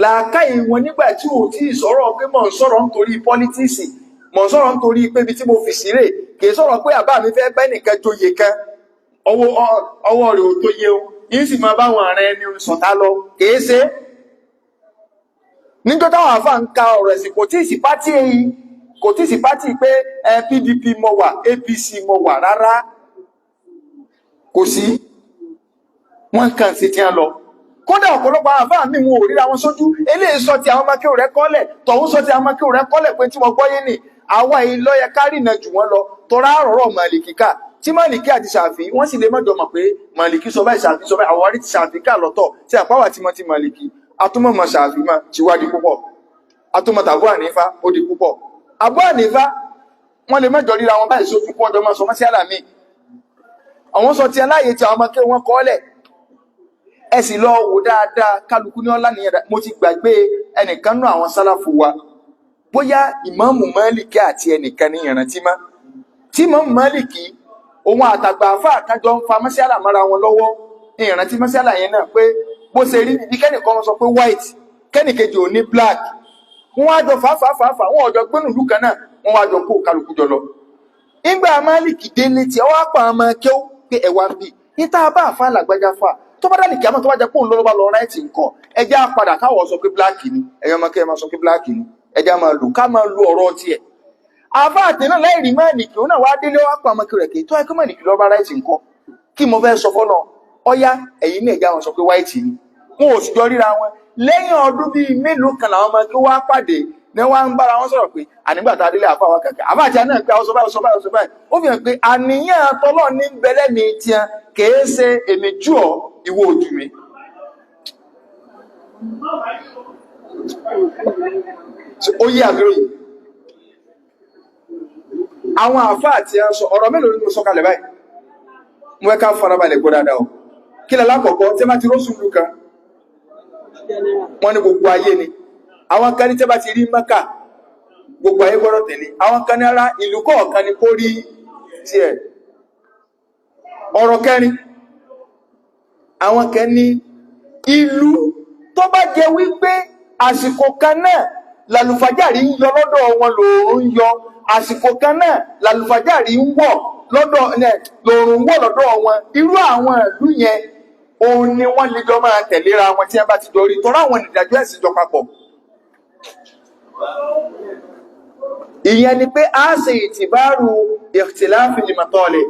làákàyè wọn nígbà tí ò tí ì sọ̀rọ̀ pé mò ń sọ̀rọ̀ nítorí pọ́lítíìsì mò ń sọ̀rọ̀ nítorí pé ibi tí mo fi sílẹ̀ kì í sọ̀rọ̀ pé àbá mi fẹ́ bẹ́ nìkan joyè kan ọwọ́ rẹ̀ ò tó yé o yìí sì máa báwọn ààrẹ ẹni sọ̀tá lọ kìí ṣe níjọ́ táwọn àfáà ń ka ọ̀rọ̀ ẹ̀sìn kò tí ì sí pátì pé PDP mọ wà APC mọ wà rárá kò sí wọ́n kàn sí tí a lọ kódà ọ̀pọ̀lọpọ̀ àwọn àfáà mi wọn ò ríra wọn sójú eléyìí sọ ti àwọn amákéwò rẹ̀ kọ́lẹ̀ tọ̀hún sọ ti àwọn amákéwò rẹ̀ kọ́lẹ̀ pé tí wọ́n gbọ́yé nì àwa ìlọ́yẹ kárìnà jù wọ́n lọ tọ́ra àrọ̀rọ̀ Màlìkì ká tí Màlìkí àti Ṣàfí wọ́n sì lè mọ́jọ mọ̀ pé Màlìkí sọ báyìí Ṣàfí sọ báyìí àwárí ti Ṣàfí ká lọ́tọ̀ tí àpáwà tí mọ́ ti Màlìkí atúmọ̀mọ̀ Ṣàfí mọ́ ti wá di púpọ̀ atúmọ̀tà Abu Hanifa ó di púpọ̀ Abu Hanifa wọ́n lè mọ́jọ ríra wọn báyìí sójú pọ́ ọjọ́ mọ́ sọ mọ́ sí àlàmì àwọn sọ ti aláyè tí àwọn ọmọ kí wọ́n kọ́lẹ̀ ẹ sì lọ wò dáadáa kálukú ní ọlá nìyẹn mo ti gbàgbé ẹnìkan nú àwọn sálàfù wa bóyá Ìmáàmù Málìkì àti ẹnìkan ní ìrántí mọ́ tí Ìmáàmù Málìkì òun àtàgbà àfáà kájọ ń fa mọ́síálà mọ́ra wọn lọ́wọ́ ní ìrántí mọ́síálà yẹn náà pé bó ṣe rí níbi kẹ́nìkan sọ pé white kẹ́nìkejì ò ní black wọ́n wá jọ fàáfàáfàá wọ́n ọjọ́ gbénú ìlú kan náà wọ́n wá jọ kó kálukú jọ lọ. ìgbà Málìkì délé tí ọwọ́ àpá ọmọ kẹ́ó pé ẹ̀wà ń bì níta bá àfáà làgbájá fà tó bá dálì kíámà tó bá jẹ́ pé òun lọ́rọ́ bá lọ ráìtì nǹkan ẹjẹ́ á padà káwọ̀ sọ pé bíláàkì ni ẹ̀yọ́ máa kẹ́ ẹ máa sọ pé bíláàkì ni ẹjẹ́ á máa lò ká máa lo ọ̀rọ̀ tiẹ̀. àfa àtẹ̀nà láìrí mẹ́ẹ̀nìkì òun náà wá délé wá pa ọmọkè rẹ̀ kì í tó ẹ kí mẹ́ẹ̀nìkì lọ́ọ́ bá ráìtì nǹkan kí mo fẹ́ sọ fọ́nà ọ̀yá ẹ̀yìn ní ẹ̀jẹ̀ àwọn sọ pé wáìtì ni wọn ò sì jọ ríra wọn lẹ́yìn ọdún bíi mélòó kan làwọn ọmọ kí wọ́n á pàdé ní wọ́n á ń bára wọn sọ̀rọ̀ pé ànígbà tá a délé àfa àwọn kankan àfa àti àná pé àwọn sọ báyìí sọ báyìí sọ báyìí ó fi hàn pé àníyàn tọ́lọ́ ní bẹ́lẹ́ mi tiẹ̀ kèé ṣe èmi jù ọ́ ìwọ ojú mi. ó yí àbúrò yìí àwọn àfa àti aṣọ ọ̀rọ̀ mélòó ni mo sọ kalẹ̀ báyìí mo fẹ́ ká farabalẹ̀ gbọ́ dáadáa o kí lẹ lákọ̀ọ́kọ́ tí a bá ti rọ́ṣùn lù kan wọ́n ní gbogbo ayé ni àwọn kan ní tí a bá ti rí Mẹ́kà gbogbo ayé gbọ́dọ̀ tẹ̀lé àwọn kan ní ara ìlú kọ̀ọ̀kan ni kó rí tiẹ̀. ọ̀rọ̀ kẹrin àwọn kan ní ìlú tó bá jẹ́ wípé àsìkò kan náà làlùfájàrí ń yọ lọ́dọ̀ wọn lòórùn ń yọ àsìkò kan náà làlùfájàrí ń wọ̀ lọ́dọ̀ lòórùn ń wọ̀ lọ́dọ̀ wọn irú àwọn ìlú yẹn òun ni wọ́n lè jọ máa tẹ̀léra wọn tí wọ́n bá ti dorí tọ́rọ àwọn ìdájọ́ ẹ̀sìn jọ papọ̀. ìyẹn ni pé a ṣe ìtìbárù ìtìláàfin ní mọ̀tọ́ọ̀lì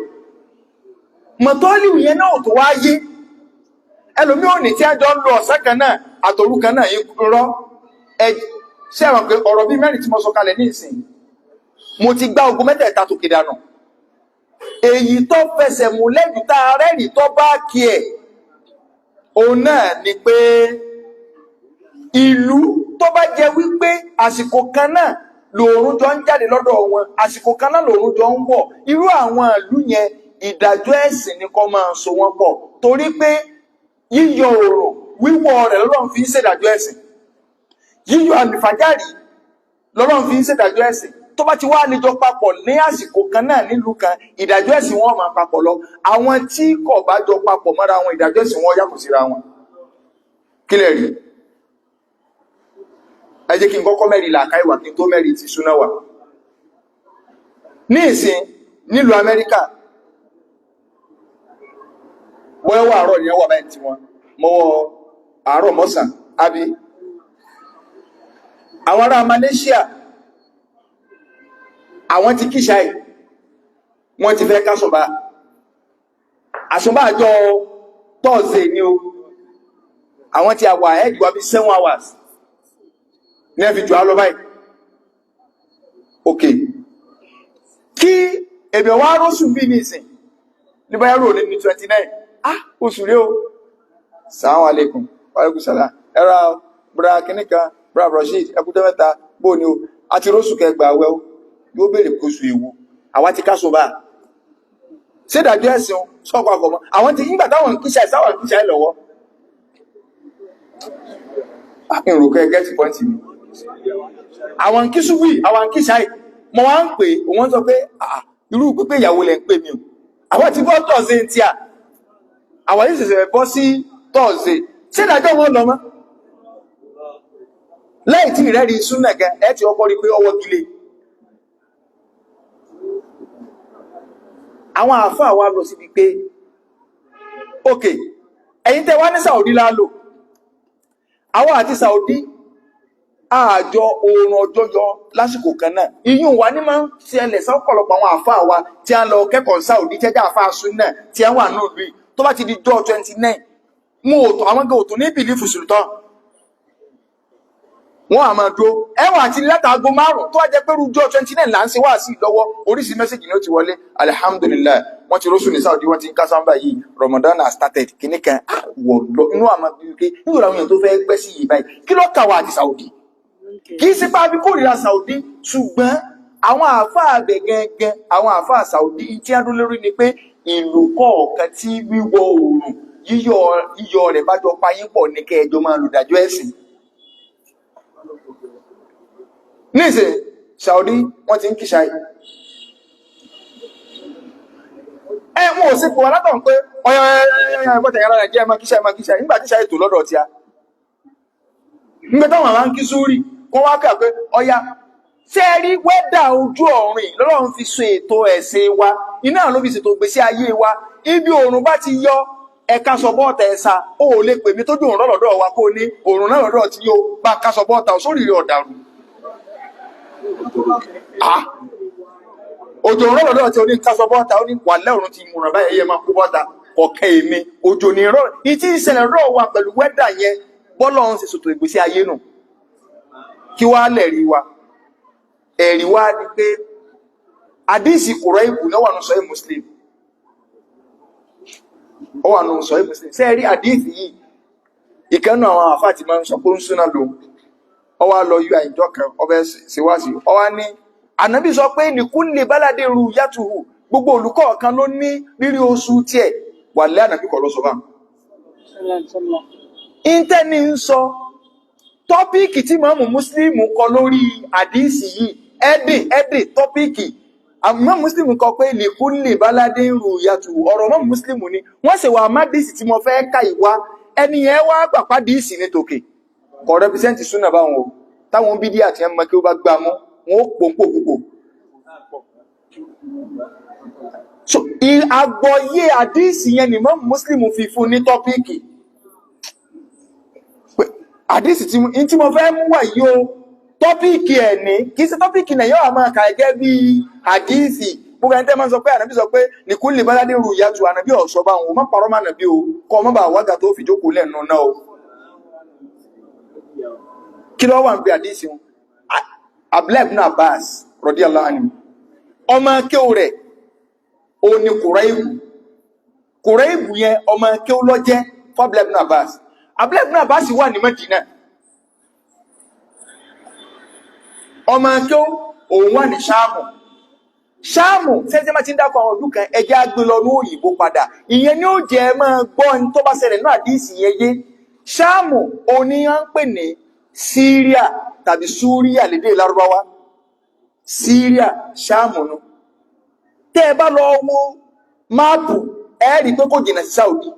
mọ̀tọ́ọ̀lì yẹn náà tó wáyé ẹlòmí ò ní tí a jọ ń lo ọ̀sẹ̀ kan náà àtòrú kan náà yìí rọ́ ṣé àwọn pé ọ̀rọ̀ bíi mẹ́rin tí mo sọ kalẹ̀ ní ìsìn mo ti gbá ogun mẹ́tẹ̀ẹ̀ta tó kéde àná èyí tó fẹsẹ̀ múlẹ̀ jù tá a rẹ́rìí tó bá kí ẹ̀ òun náà ni pé ìlú tó bá jẹ wípé àsìkò kan náà lòórùn jọ ń jáde lọ́dọ̀ wọn àsìkò kan náà lòórùn jọ ń wọ̀ irú àwọn ìlú yẹn ìdájọ́ ẹ̀sìn ni kó máa so wọn pọ̀ torí pé yíyọ oòrùn wíwọ̀ rẹ̀ lọ́lọ́run fi ń ṣèdájọ́ ẹ̀sìn yíyọ àlùfájàrí lọ́lọ́run fi ń ṣèdájọ́ ẹ̀sìn tó bá ti wá níjọ papọ̀ ní àsìkò kan náà nílùú kan ìdájọ́ ẹ̀sìn wọn máa papọ̀ lọ àwọn tí kò bá jọ papọ̀ mọ́ra wọn ìdájọ́ ẹ̀sìn wọn yàtọ̀ síra wọn. kí lè rí ẹ jẹ́ kí n kọ́kọ́ mẹ́rin làákà ìwà kí n tó mẹ́rin ti súná wà. ní ìsìn nílùú Amẹ́ríkà wọ́n àárọ̀ ni wọ́n wà báyìí tí wọ́n mọ́wọ́ àárọ̀ mọ́sàn àbí àwọn ará Malaysia àwọn ti kíṣà ẹ̀ wọ́n ti fẹ́ kásọ̀bá àṣùbá àjọ Thursday ni o àwọn ti àwà ẹ̀jùwà bí 7 hours ní ẹ̀fì jù á lọ báyìí ok kí èbẹ̀ wá rọ́sù bí ní ìsìn ní báyá rò ní 29 oṣù rí o Assalamu alaikum wa alaikum salam ẹ̀rọ bra kìníkà bra Rashid ẹkùtẹ́ mẹ́ta bóò ni o àti rọ́sù kẹgbà wẹ́ o yóò bèèrè kóṣù ewu àwọn ti káṣọ bá ṣédàjọ́ ẹ̀sìn sọ́pọ̀ àkọ́mọ́ àwọn ti nígbà táwọn kíṣà ìsáwọn kíṣà ẹ̀ lọ́wọ́ ìrùkẹ́ gẹ́tì pọ́ǹtì mi àwọn kíṣù wí àwọn kíṣà ẹ̀ mọ́ wá ń pè òun sọ pé irú pípé ìyàwó lẹ́ ń pè mí o àwọn ti bọ́ tọ̀ọ̀sẹ̀ tí a àwọn yìí ṣẹ̀ṣẹ̀ bọ́ sí tọ̀ọ̀sẹ̀ ṣédàjọ́ wọn lọ mọ́ lẹ́yìn tí ìrẹ́rí súnmẹ̀kẹ́ ẹ ti ọkọ̀ rí pé ọwọ́ gílé àwọn àfáà wá lọ síbi pé ok ẹ̀yin tẹ́ wá ní Saudi lálò àwọn àti Saudi àjọ oòrùn ọjọ́ yọ lásìkò kan náà iyún wa ní máa ń ṣẹlẹ̀ sọ́pọ̀lọpọ̀ àwọn àfáà wa tí a lọ kẹ́kọ̀ọ́ Saudi tẹ́jà àfáà súnà tí a wà náà lórí tó bá ti di jọ́ 29 mú òtò àwọn gẹ́ òtò ní bìlífù sultan wọ́n a máa dó ẹwà àti látàgó márùn tó wá jẹ́ pẹ́rú jọ́ 29 là ń ṣe wá sí ìlọ́wọ́ oríṣìí mẹ́sẹ̀jì ní ó ti wọlé alhamdulillah wọ́n ti rósù ní Saudi wọ́n ti ń kásánbà yìí Ramadan has started kìíní kan wọ̀ lọ inú àmà bíi nígbà àwọn èèyàn tó fẹ́ pẹ́ sí yìí báyìí kí ló kà wá àti Saudi kì í sí pa bí kórìíra Saudi ṣùgbọ́n àwọn àáfàá abẹ gẹ́gẹ́ àwọn àáfàá Saudi tí a dún lórí ni pé ìlú kọ̀ọ̀kan tí wíwọ̀ oòrùn yíyọ rẹ̀ bá jọ payín pọ̀ ní kẹjọ máa lò dájọ́ ẹ̀sìn níṣẹ́ Saudi wọ́n ti ń kíṣà wọ́n ò sí pọ̀ alátọ̀ pé ọ̀yọ̀yọ̀yọ̀yọ̀ yára Nàìjíríà máa kíṣà nígbà kíṣà ètò lọ́dọ̀ tí a nígbà táwọn àwọn ń kí sórí wọ́n wá kà pé ọya ṣe rí wẹ́dà ojú ọ̀rìn lọ́lọ́run fi so ètò ẹ̀sìn wa iná ló fi ṣètò ìgbésí ayé wa ibi oòrùn bá ti yọ ẹ̀ka sọ bọ́ọ̀tà ẹ̀sà ó lè pè mí tójú òun lọ́dọ̀ wa kó ní òrùn náà lọ́dọ̀ tí yóò bá ká sọ bọ́ọ̀tà sórí rẹ̀ ọ̀dàrú. Òjò òun lọ́dọ̀ tí ó ní ká sọ bọ́ọ̀tà ó ní wà lẹ́rùn ti múràn báyìí ẹyẹ máa kó bọ́ọ̀tà ọ̀kẹ́ èmi òjò ní rọ̀ ìtí ìṣẹ̀lẹ̀ rọ̀ wà pẹ̀lú wẹ́dà yẹn bọ́lọ̀ ń ṣe sòtò ìgbésí ayé nù. Kí wá lẹ̀rí wa? Ẹ̀rí wa ni pé àdíìsì kùrọ̀ ìbù náà wà nù sọ Muslim. Ó wà nù sọ Muslim. Ṣé rí àdíìsì yìí? Ìkànnì àwọn àfáà ti máa ń sọ pé ń súná lò. Ó wá lọ yọ àìjọ kan, ọbẹ̀ síwáṣí. Ó wá ní, Ànábì sọ pé nìkúnlé báládé ru yàtùhù. Gbogbo olùkọ́ kan ló ní rírí oṣù tiẹ̀. Wà lẹ́ Ànábì kọ̀ lọ sọ bá. Ìntẹ́ni ń sọ tọ́píìkì tí Ìmáàmù Mùsùlùmí kọ lórí àdíìsì yìí. Ẹ̀dì tọ́píìkì. Àmọ́ Mùsùlùmí kọ pé nìkúnlé báládé ru yàtùhù. Ọ̀rọ̀ mọ́ Mùsùlùmí ni. Wọ́n sì wà má díìsì tí mo fẹ́ ká ìwá. Ẹni yẹn wá gbàpá díìsì ní tòkè. Kọ̀ rẹpísẹ́ntì súnà báwọn o. Táwọn bídí àti ẹmọ kí ó bá gbá mú, wọn ó pòǹpò púpò. So, àgbọ́yé àdíìsì yẹn ni mọ́ Mùsùlùmí fi fún ní tọ́píìkì. Àdíìsì tí mo fẹ́ mú wà yìí o, tọ́píìkì ẹ̀ ní, kìí ṣe tọ́píìkì náà yóò máa kà gẹ́gẹ́ bí àdíìsì. Gbogbo ẹni tẹ́ máa ń sọ pé Ànábì sọ pé nìkúnlé báládé ru ìyàtù Ànábì ọ̀ṣọ́ bá wọn, o má parọ́ mọ́ Ànábì o, kọ́ ọ má bàa wágà tó fi jókòó lẹ́nu náà o. Kí ló wà ń bí àdíìsì wọn? Abdullah ibn Abbas radiyallahu anhu. Ọmọ kéwú rẹ̀ ó ní Kuraibu yẹn ọmọ kéwú ló jẹ́ fún Abdullah ibn Abbas. Abdullah ibn Abbas wà ní Mẹ́dínà. Ọmọ kéwú òun wà ní Ṣáàmù sẹ́ńtẹ́ máa ti ń dákọ̀ àwọn ọdún kan ẹjẹ́ agbé lọ ní òyìnbó padà. Ìyẹn ni ó jẹ́ máa gbọ́ ní tó bá ṣẹlẹ̀ náà àdíìsì yẹn yé. Ṣáàmù òní à ń pè ní Syria tàbí Súríà lédè Lárúbáwá. Syria Ṣáàmù nù. Tẹ́ ẹ bá lọ wo máàpù ẹ rí pé kò jìnà sí Saudi.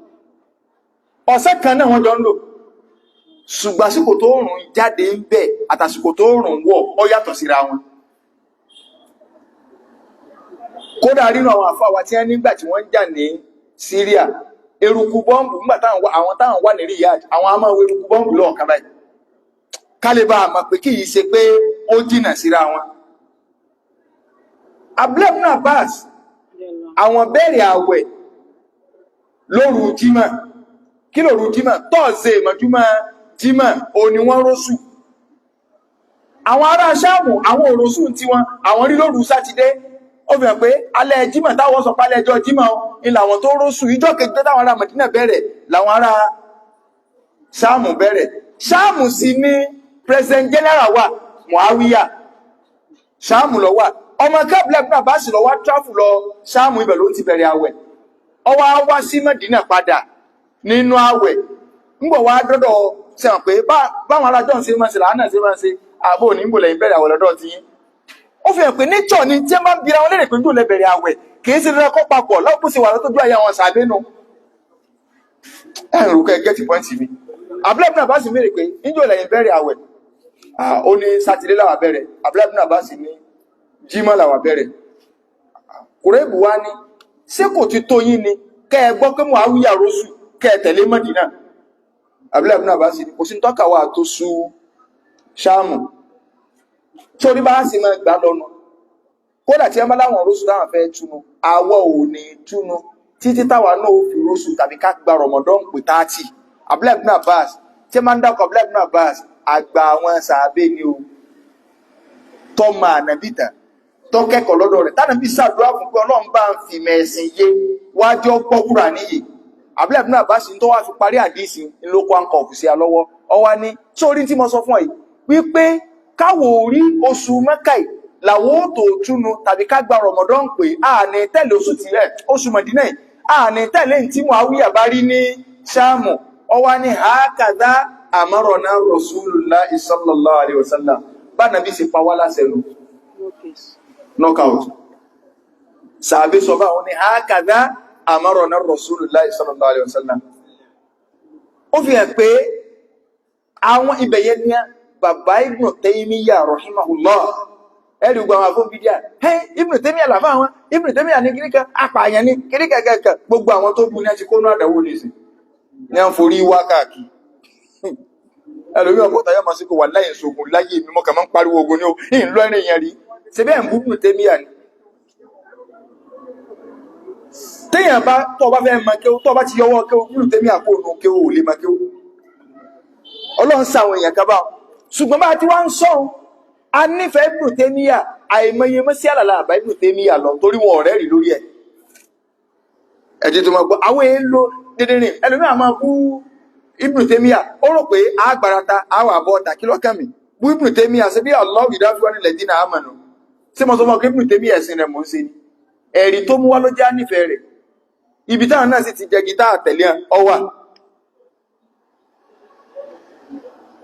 Ọ̀sẹ̀ kan náà wọ́n jọ ń lò. Ṣùgbọ́n àsìkò tó rùn jáde ń bẹ̀ àtàsìkò tó rùn wọ̀ ó yàtọ̀ síra wọn. Kódà nínú àwọn àfáwà tí wọ́n nígbà tí wọ́n ń jà ní Syria, eruku bọ́ǹbù nígbà àwọn táwọn wà ní Riyadh, àwọn a máa wo eruku bọ́ǹbù lọ́ọ̀kan báyìí. Kálíbà àmọ́ pé kí yìí ṣe pé ó jìnà síra wọn. Abdullah ibn Abbas, àwọn bẹ̀rẹ̀ àwẹ̀ lóru Jímọ̀. Kí lóru Jímọ̀? Tọ́ọ̀sẹ̀ mọ́júmọ́ Jímọ̀ òní wọ́n rósù. Àwọn ará Ṣáàmù, àwọn òrósù tí wọn, àwọn rí lóru Sátidé. Ó fi hàn pé alẹ́ Jímọ̀ táwọn sọ pálẹ̀ ẹjọ́ Jímọ̀ ilẹ̀ àwọn tó rósù. Ìjọ́ kejì táwọn ará Mẹdínà bẹ̀rẹ̀ làwọn ará Ṣáàmù bẹ̀rẹ̀. Ṣáàmù sì ní President General wa Muawiya. Ṣáàmù lọ wà. Ọmọ Abdullah ibn Abbas lọ wá tráfù lọ Ṣáàmù, ibẹ̀ ló ti bẹ̀rẹ̀ àwẹ̀. Ó wá wá sí Mẹ́dínà padà nínú àwẹ̀. Ńgbọ̀ wá dọ́dọ̀ sẹ́wọ̀n pé báwọn alájọ́ ń ṣe máa ṣe làánà ṣe máa ṣe àbò ní ìbò lẹ́yìn bẹ̀rẹ̀ àwẹ̀ lọ́dọ̀ ti yín. Ó fi hàn pé nature ni tí ẹ máa ń bira wọn lérè pé ń dùn lẹ́bẹ̀rẹ̀ àwẹ̀ kìí ṣe dandan kọ́ papọ̀ lọ́pọ̀ sí wà lọ́tọ́jú ayé àwọn sàbẹ́nu. Ẹ̀rù kẹ́ gẹ́tì pọ́ǹtì mi. Abdullah ibn Abbas mèrè pé níjọ́ lẹ́yìn bẹ̀rẹ̀ àwẹ̀. Ó ní Sátidé làwà bẹ̀rẹ̀. Abdullah ibn Abbas ní Jímọ̀ làwà bẹ̀rẹ̀. Kuraibu wá ní ṣé kò ti tó yín ni kẹ́ ẹ gbọ́ pé Muawiya rósù kẹ́ ẹ tẹ̀lé Mẹ́dínà. Abdullah ibn Abbas ní kò sí tọ́ka wà tó sú Ṣáàmù. Torí bá sì máa gbà lọ́nà. Kódà tí ẹ bá láwọn rósù táwọn fẹ́ túnú, àwọ̀ ò ní túnú títí táwa náà ó fi rósù tàbí ká gba Ramadan pé 30. Abdullah ibn Abbas tí ẹ máa ń dákọ̀ Abdullah ibn Abbas àgbà àwọn sàábé ni o. Tọ́mọ ànàbìtà tó kẹ́kọ̀ọ́ lọ́dọ̀ rẹ̀ tánàbí ṣàdúrà fún pé Ọlọ́run bá ń fi mẹ̀sìn yé wájọ́ gbọ́kúrà níyì. Abdullah ibn Abbas tó wá fi parí àdísì ńlọ́kọ́ àǹkọ̀ òfìsí alọ́wọ́. Ọwá ní sórí tí mo sọ fún ọ yìí wípé káwò orí oṣù Mẹ́kà làwọn ó tó túnú tàbí ká gba Ramadan pé àní tẹ̀lé oṣù tirẹ̀ oṣù Mẹdínà àní tẹ̀lé tí Muawiya bá rí ní Ṣáàmù. Ọwá ní hakadha amarona Rasulullahi sallallahu alaihi wasallam bá nàbí ṣe pa wá láṣẹ lò. Knockout. Sàbí sọ bá wọn ni hakadha amarona Rasulullahi sallallahu alaihi wasallam. Ó fi hàn pé àwọn ibẹ̀yẹ ní bàbá Ibn Taymiyyah rahimahullah. Ẹ̀rì gbogbo àwọn afọ́ bídíà. Ibn Taymiyyah làfá àwọn, Ibn Taymiyyah ní kíríkà, apààyàn ní kíríkà kẹ́kẹ́ gbogbo àwọn tó bú ní àti kónú àdàwò lè sí. ní à ń forí wá káàkiri ẹlòmí ọ̀pọ̀ta yọ́ ma sí kò wà láyé ìṣògùn láyé mi mọ́kà máa ń pariwo ogun ní o ìyìn lọ ẹ̀rìn yẹn rí ṣe bẹ́ẹ̀ ń bú Ibn Taymiyyah ni téèyàn bá tọ́ bá fẹ́ mọ kéwú tọ́ bá ti yọwọ́ kéwú Ibn Taymiyyah kó nù kéwú ò lè mọ kéwú Ọlọ́run sáwọn èèyàn kan bá ṣùgbọ́n bá ti wá ń sọ̀rọ̀ a nífẹ̀ẹ́ Ibn Taymiyyah àìmọye mọ́sí àlàlà àbá Ibn Taymiyyah lọ torí wọn ọ̀rẹ́ rí lórí ẹ̀ ẹ̀jẹ̀ tó máa gbọ́ àwọn èèlò dídìrín ẹlòmí àmọ́ bú Ibn Taymiyyah ó rò pé àgbàrata àwọn àbọ̀ ọ̀tà kí lọ́kàn mi bú Ibn Taymiyyah sí bí Allah ìdáfíwá nílẹ̀ dínà àmọ̀nà sí mo sọ mọ́ Ibn Taymiyyah ẹ̀sìn rẹ̀ mò ń ṣe ni ẹ̀rí tó mú wá ló já nífẹ̀ẹ́ rẹ̀ ibi táwọn náà sì ti jẹ gítà àtẹ̀lé ọwà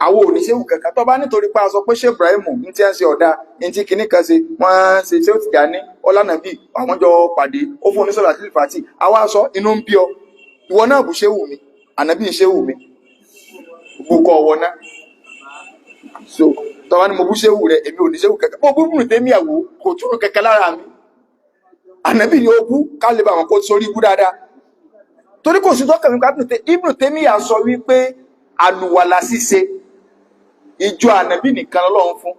àwọn oníṣẹ́wù kankan tó bá nítorí pa sọ pé ṣé Ibrahim ní tí a ń ṣe ọ̀dá ní tí kìíní kan ṣe wọ́n ṣe tí ó ti gà ní ọlánàbí àwọn jọ pàdé ó fún oníṣọ́lá tí fàtí àwọn aṣọ inú ń bí ọ ìwọ náà bù ṣe wù mí ànábì ń ṣe wù mí gbogbo ọwọ́ náà so tọ́wá ni mo bú ṣe wù rẹ èmi oníṣẹ́wù kankan mo bú Ibn Taymiyyah kò túrò kankan lára mi ànábì ni ó bú kálẹ̀ bá wọn kó sórí bú dáadáa torí kò sí tọ́kàn mi ká Ibn Taymiyyah sọ wípé àlùwàlà ṣíṣe ìjọ ànàbí nìkan lọ́lọ́run fún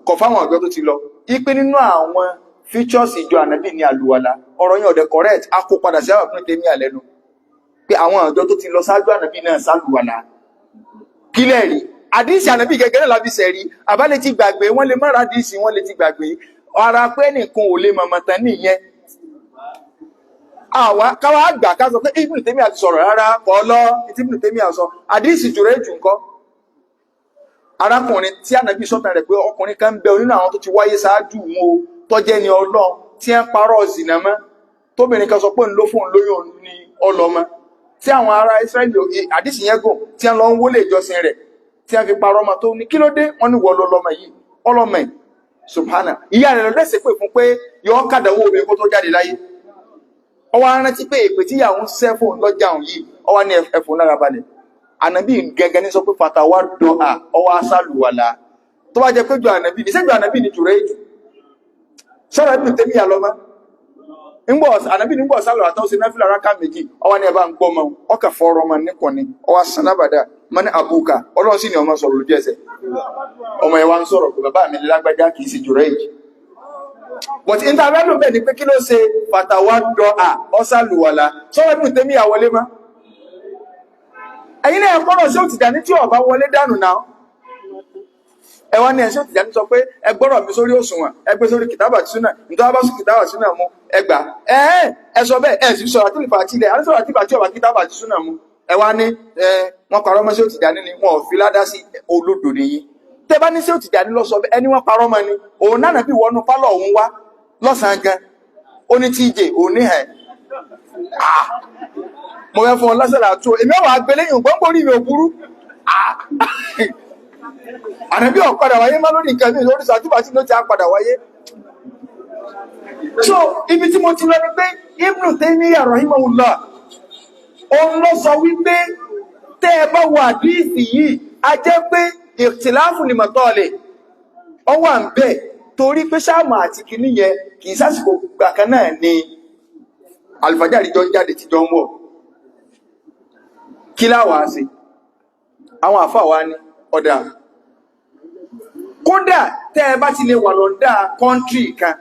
kọ fáwọn ọ̀dọ́ tó ti lọ ipé nínú àwọn features ìjọ ànàbí ní àlùwàlá ọ̀rọ̀ yẹn ọ̀dẹ̀ correct a kó padà sí àwọn Ibn Taymiyyah lẹ́nu pé àwọn ọ̀dọ́ tó ti lọ sáájú ànàbí náà sálùwàlá kílẹ̀ rí àdísì ànàbí gẹ́gẹ́ náà lábí sẹ̀rí àbálẹ̀ ti gbàgbé wọ́n lè mọ́ra àdísì wọ́n lè ti gbàgbé ara pé nìkan ò lè mọ̀mọ̀ tán nìyẹn àwa káwá àgbà ká sọ pé Ibn Taymiyyah ti sọ̀rọ̀ rárá kọ́ lọ Ibn Taymiyyah sọ àdísì jùrẹ́ jù nǹkan arákùnrin tí ànàbí sọ́tàn rẹ̀ pé ọkùnrin kan ń bẹ nínú àwọn tó ti wáyé sáájú wọn o tọ́jẹ́ ni Ọlọ́run tí ń parọ́ zìnà mọ́ tóbìnrin kan sọ pé ń ló fún lóyún ní ọlọ́mọ tí àwọn ará Ísírẹ́lì àdìsí yẹn gùn tí ń lọ ń wọlé ìjọsìn rẹ̀ tí ń fi parọ́ ọmọ tó ní kí ló dé wọ́n ní wọ́n lọ́lọ́mọ yìí ọlọ́mọ yìí subhana ìyá rẹ̀ lọ́dẹ̀sẹ̀ pé fún pé yọ kàdánwò obìnrin kó tó jáde láyé ọwọ́ arántí pé èpè tí ìyàwó ń sẹ́ fóun lọ́jà òun yìí ọwọ́ ní ẹ̀fọn lára balẹ̀ ànàbí gẹ́gẹ́ ní sọ pé fatawa dọ́à ọwọ́ asálùwàlá tó bá jẹ́ pé jọ ànàbí ní sẹ́jọ ànàbí ní jùrẹ́ ìjù sọ́rọ̀ Ibn Taymiyyah lọ́mọ́ ànàbí nígbọ̀ sálọ̀ àtọ́ sí náfílà rákà méjì ọwọ́ ní ẹbá ń gbọ́ mọ́ ọkà fọ́rọ̀ ọmọ níkọ̀ ní ọwọ́ sanábàdà mọ́ ní àbúkà Ọlọ́run sì ni ọmọ sọ̀rọ̀ lójú ẹsẹ̀ ọmọ ẹwà ń sọ̀rọ̀ pé bàbá mi lágbájá kìí sí jùrẹ́ ìjù but interview bẹ́ẹ̀ ni pé kí ló ṣe fatawa dọ́à ọsálùwàlá sọ́rọ̀ Ibn Taymiyyah wọlé mọ́ ẹ̀yin náà gbọ́rọ̀ sí Tìjàní tí ọba wọlé dànù náà ẹwà ní ẹ̀ṣẹ́ Tìjàní sọ pé ẹgbọ́rọ̀ mi sórí òṣùwọ̀n ẹgbẹ́ sórí kìtàbà tí súnà nítorí bá sí kìtàbà tí súnà mú ẹgbà ẹ̀ẹ́sọ bẹ́ẹ̀ ẹ̀ sì sọ̀rọ̀ àtìlìfà àti ilẹ̀ àti sọ̀rọ̀ àtìlìfà tí ọba kìtàbà tí súnà mú ẹwà ní wọn parọ́ mọ́ sí Tìjàní ni wọn ò fi ládá sí olódò nìyí tẹ bá ní sí Tìjàní lọ sọ ẹni wọn parọ́ mọ́ ni òun náà bí wọnú pálọ̀ òun wá lọ́sàn-án gan ó ní tíjẹ òun ní ẹ̀ mo fẹ́ fún ọ lásẹ̀lá tó èmi ọ̀wà agbẹ́lẹ́yìn gbọ́ngbórí mi ò burú ànàbí ọ̀padà wáyé má lórí nǹkan mi lórí sàtúbàtí ló ti àpadà wáyé so ibi tí mo ti lọ ní pé Ibn Taymiyyah rahimahullah òun ló sọ wípé tẹ́ ẹ bá wo àdíìsì yìí a jẹ́ pé ìtìláfù ní mọ̀tọ́ọ̀lẹ̀ ọ wà ń bẹ̀ torí pé sáàmù àti kìíní yẹn kì í sásìkò gbàkan náà ni alfajari jọ ń jáde ti jọ ń wọ̀ kí láwàá sí àwọn àfáà wá ní ọ̀dà kódà tẹ́ ẹ bá ti lè wà lọ́ndà kọ́ntrí kan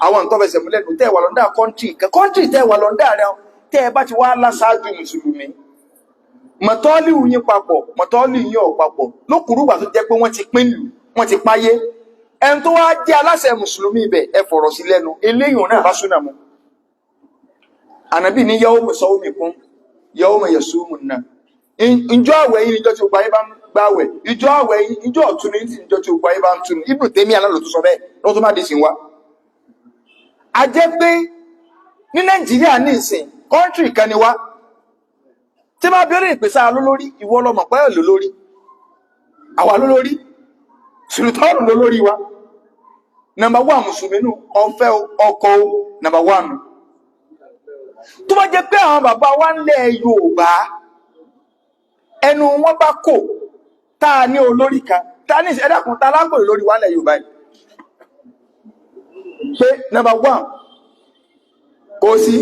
àwọn nǹkan fẹsẹ̀ múlẹ̀ nù tẹ́ ẹ wà lọ́ndà kọ́ntrí kan kọ́ntrí tẹ́ ẹ wà lọ́ndà rẹ tẹ́ ẹ bá ti wá lásáájú mùsùlùmí mọ̀tọ́lì yín papọ̀ mọ̀tọ́lì yín ò papọ̀ lókùrúgbà tó jẹ́ pé wọ́n ti pín lù wọ́n ti páyé ẹni tó wá jẹ́ aláṣẹ mùsùlùmí ibẹ̀ ẹ fọ̀rọ̀ sí lẹ́nu eléyìí náà bá súnà mu ànàbí ní yawma sawmikum yawma yasumunna ìjọ àwẹ̀ yìí níjọ́ tí ó gbáyé bá ń gbáwẹ̀ ìjọ àwẹ̀ yìí ìjọ ọ̀tún ní ìjọ tí ó gbáyé bá ń túnú Ibn Taymiyyah aláàlò tó sọ bẹ́ẹ̀ lọ́tún má dé sí wa a jẹ́ pé ní Nàìjíríà ní ìsìn kọ́ńtírì kan ni wá tí máa bí ó lè pèsè alólórí ìwọ lọmọ pẹ́ lólórí àwa lólórí sùlùtọ́ọ̀nù lólórí wa nàmbà wà mùsùlùmí nù ọ̀fẹ́ ọkọ̀ nàmbà wà nù tó bá jẹ́ pé àwọn bàbá wa ń lẹ̀ Yorùbá ẹnu wọn bá kò táà ní olórí kan táà ní ẹ̀dàkùn tá lágbò lórí wa lẹ̀ Yorùbá yìí pé number one kò sí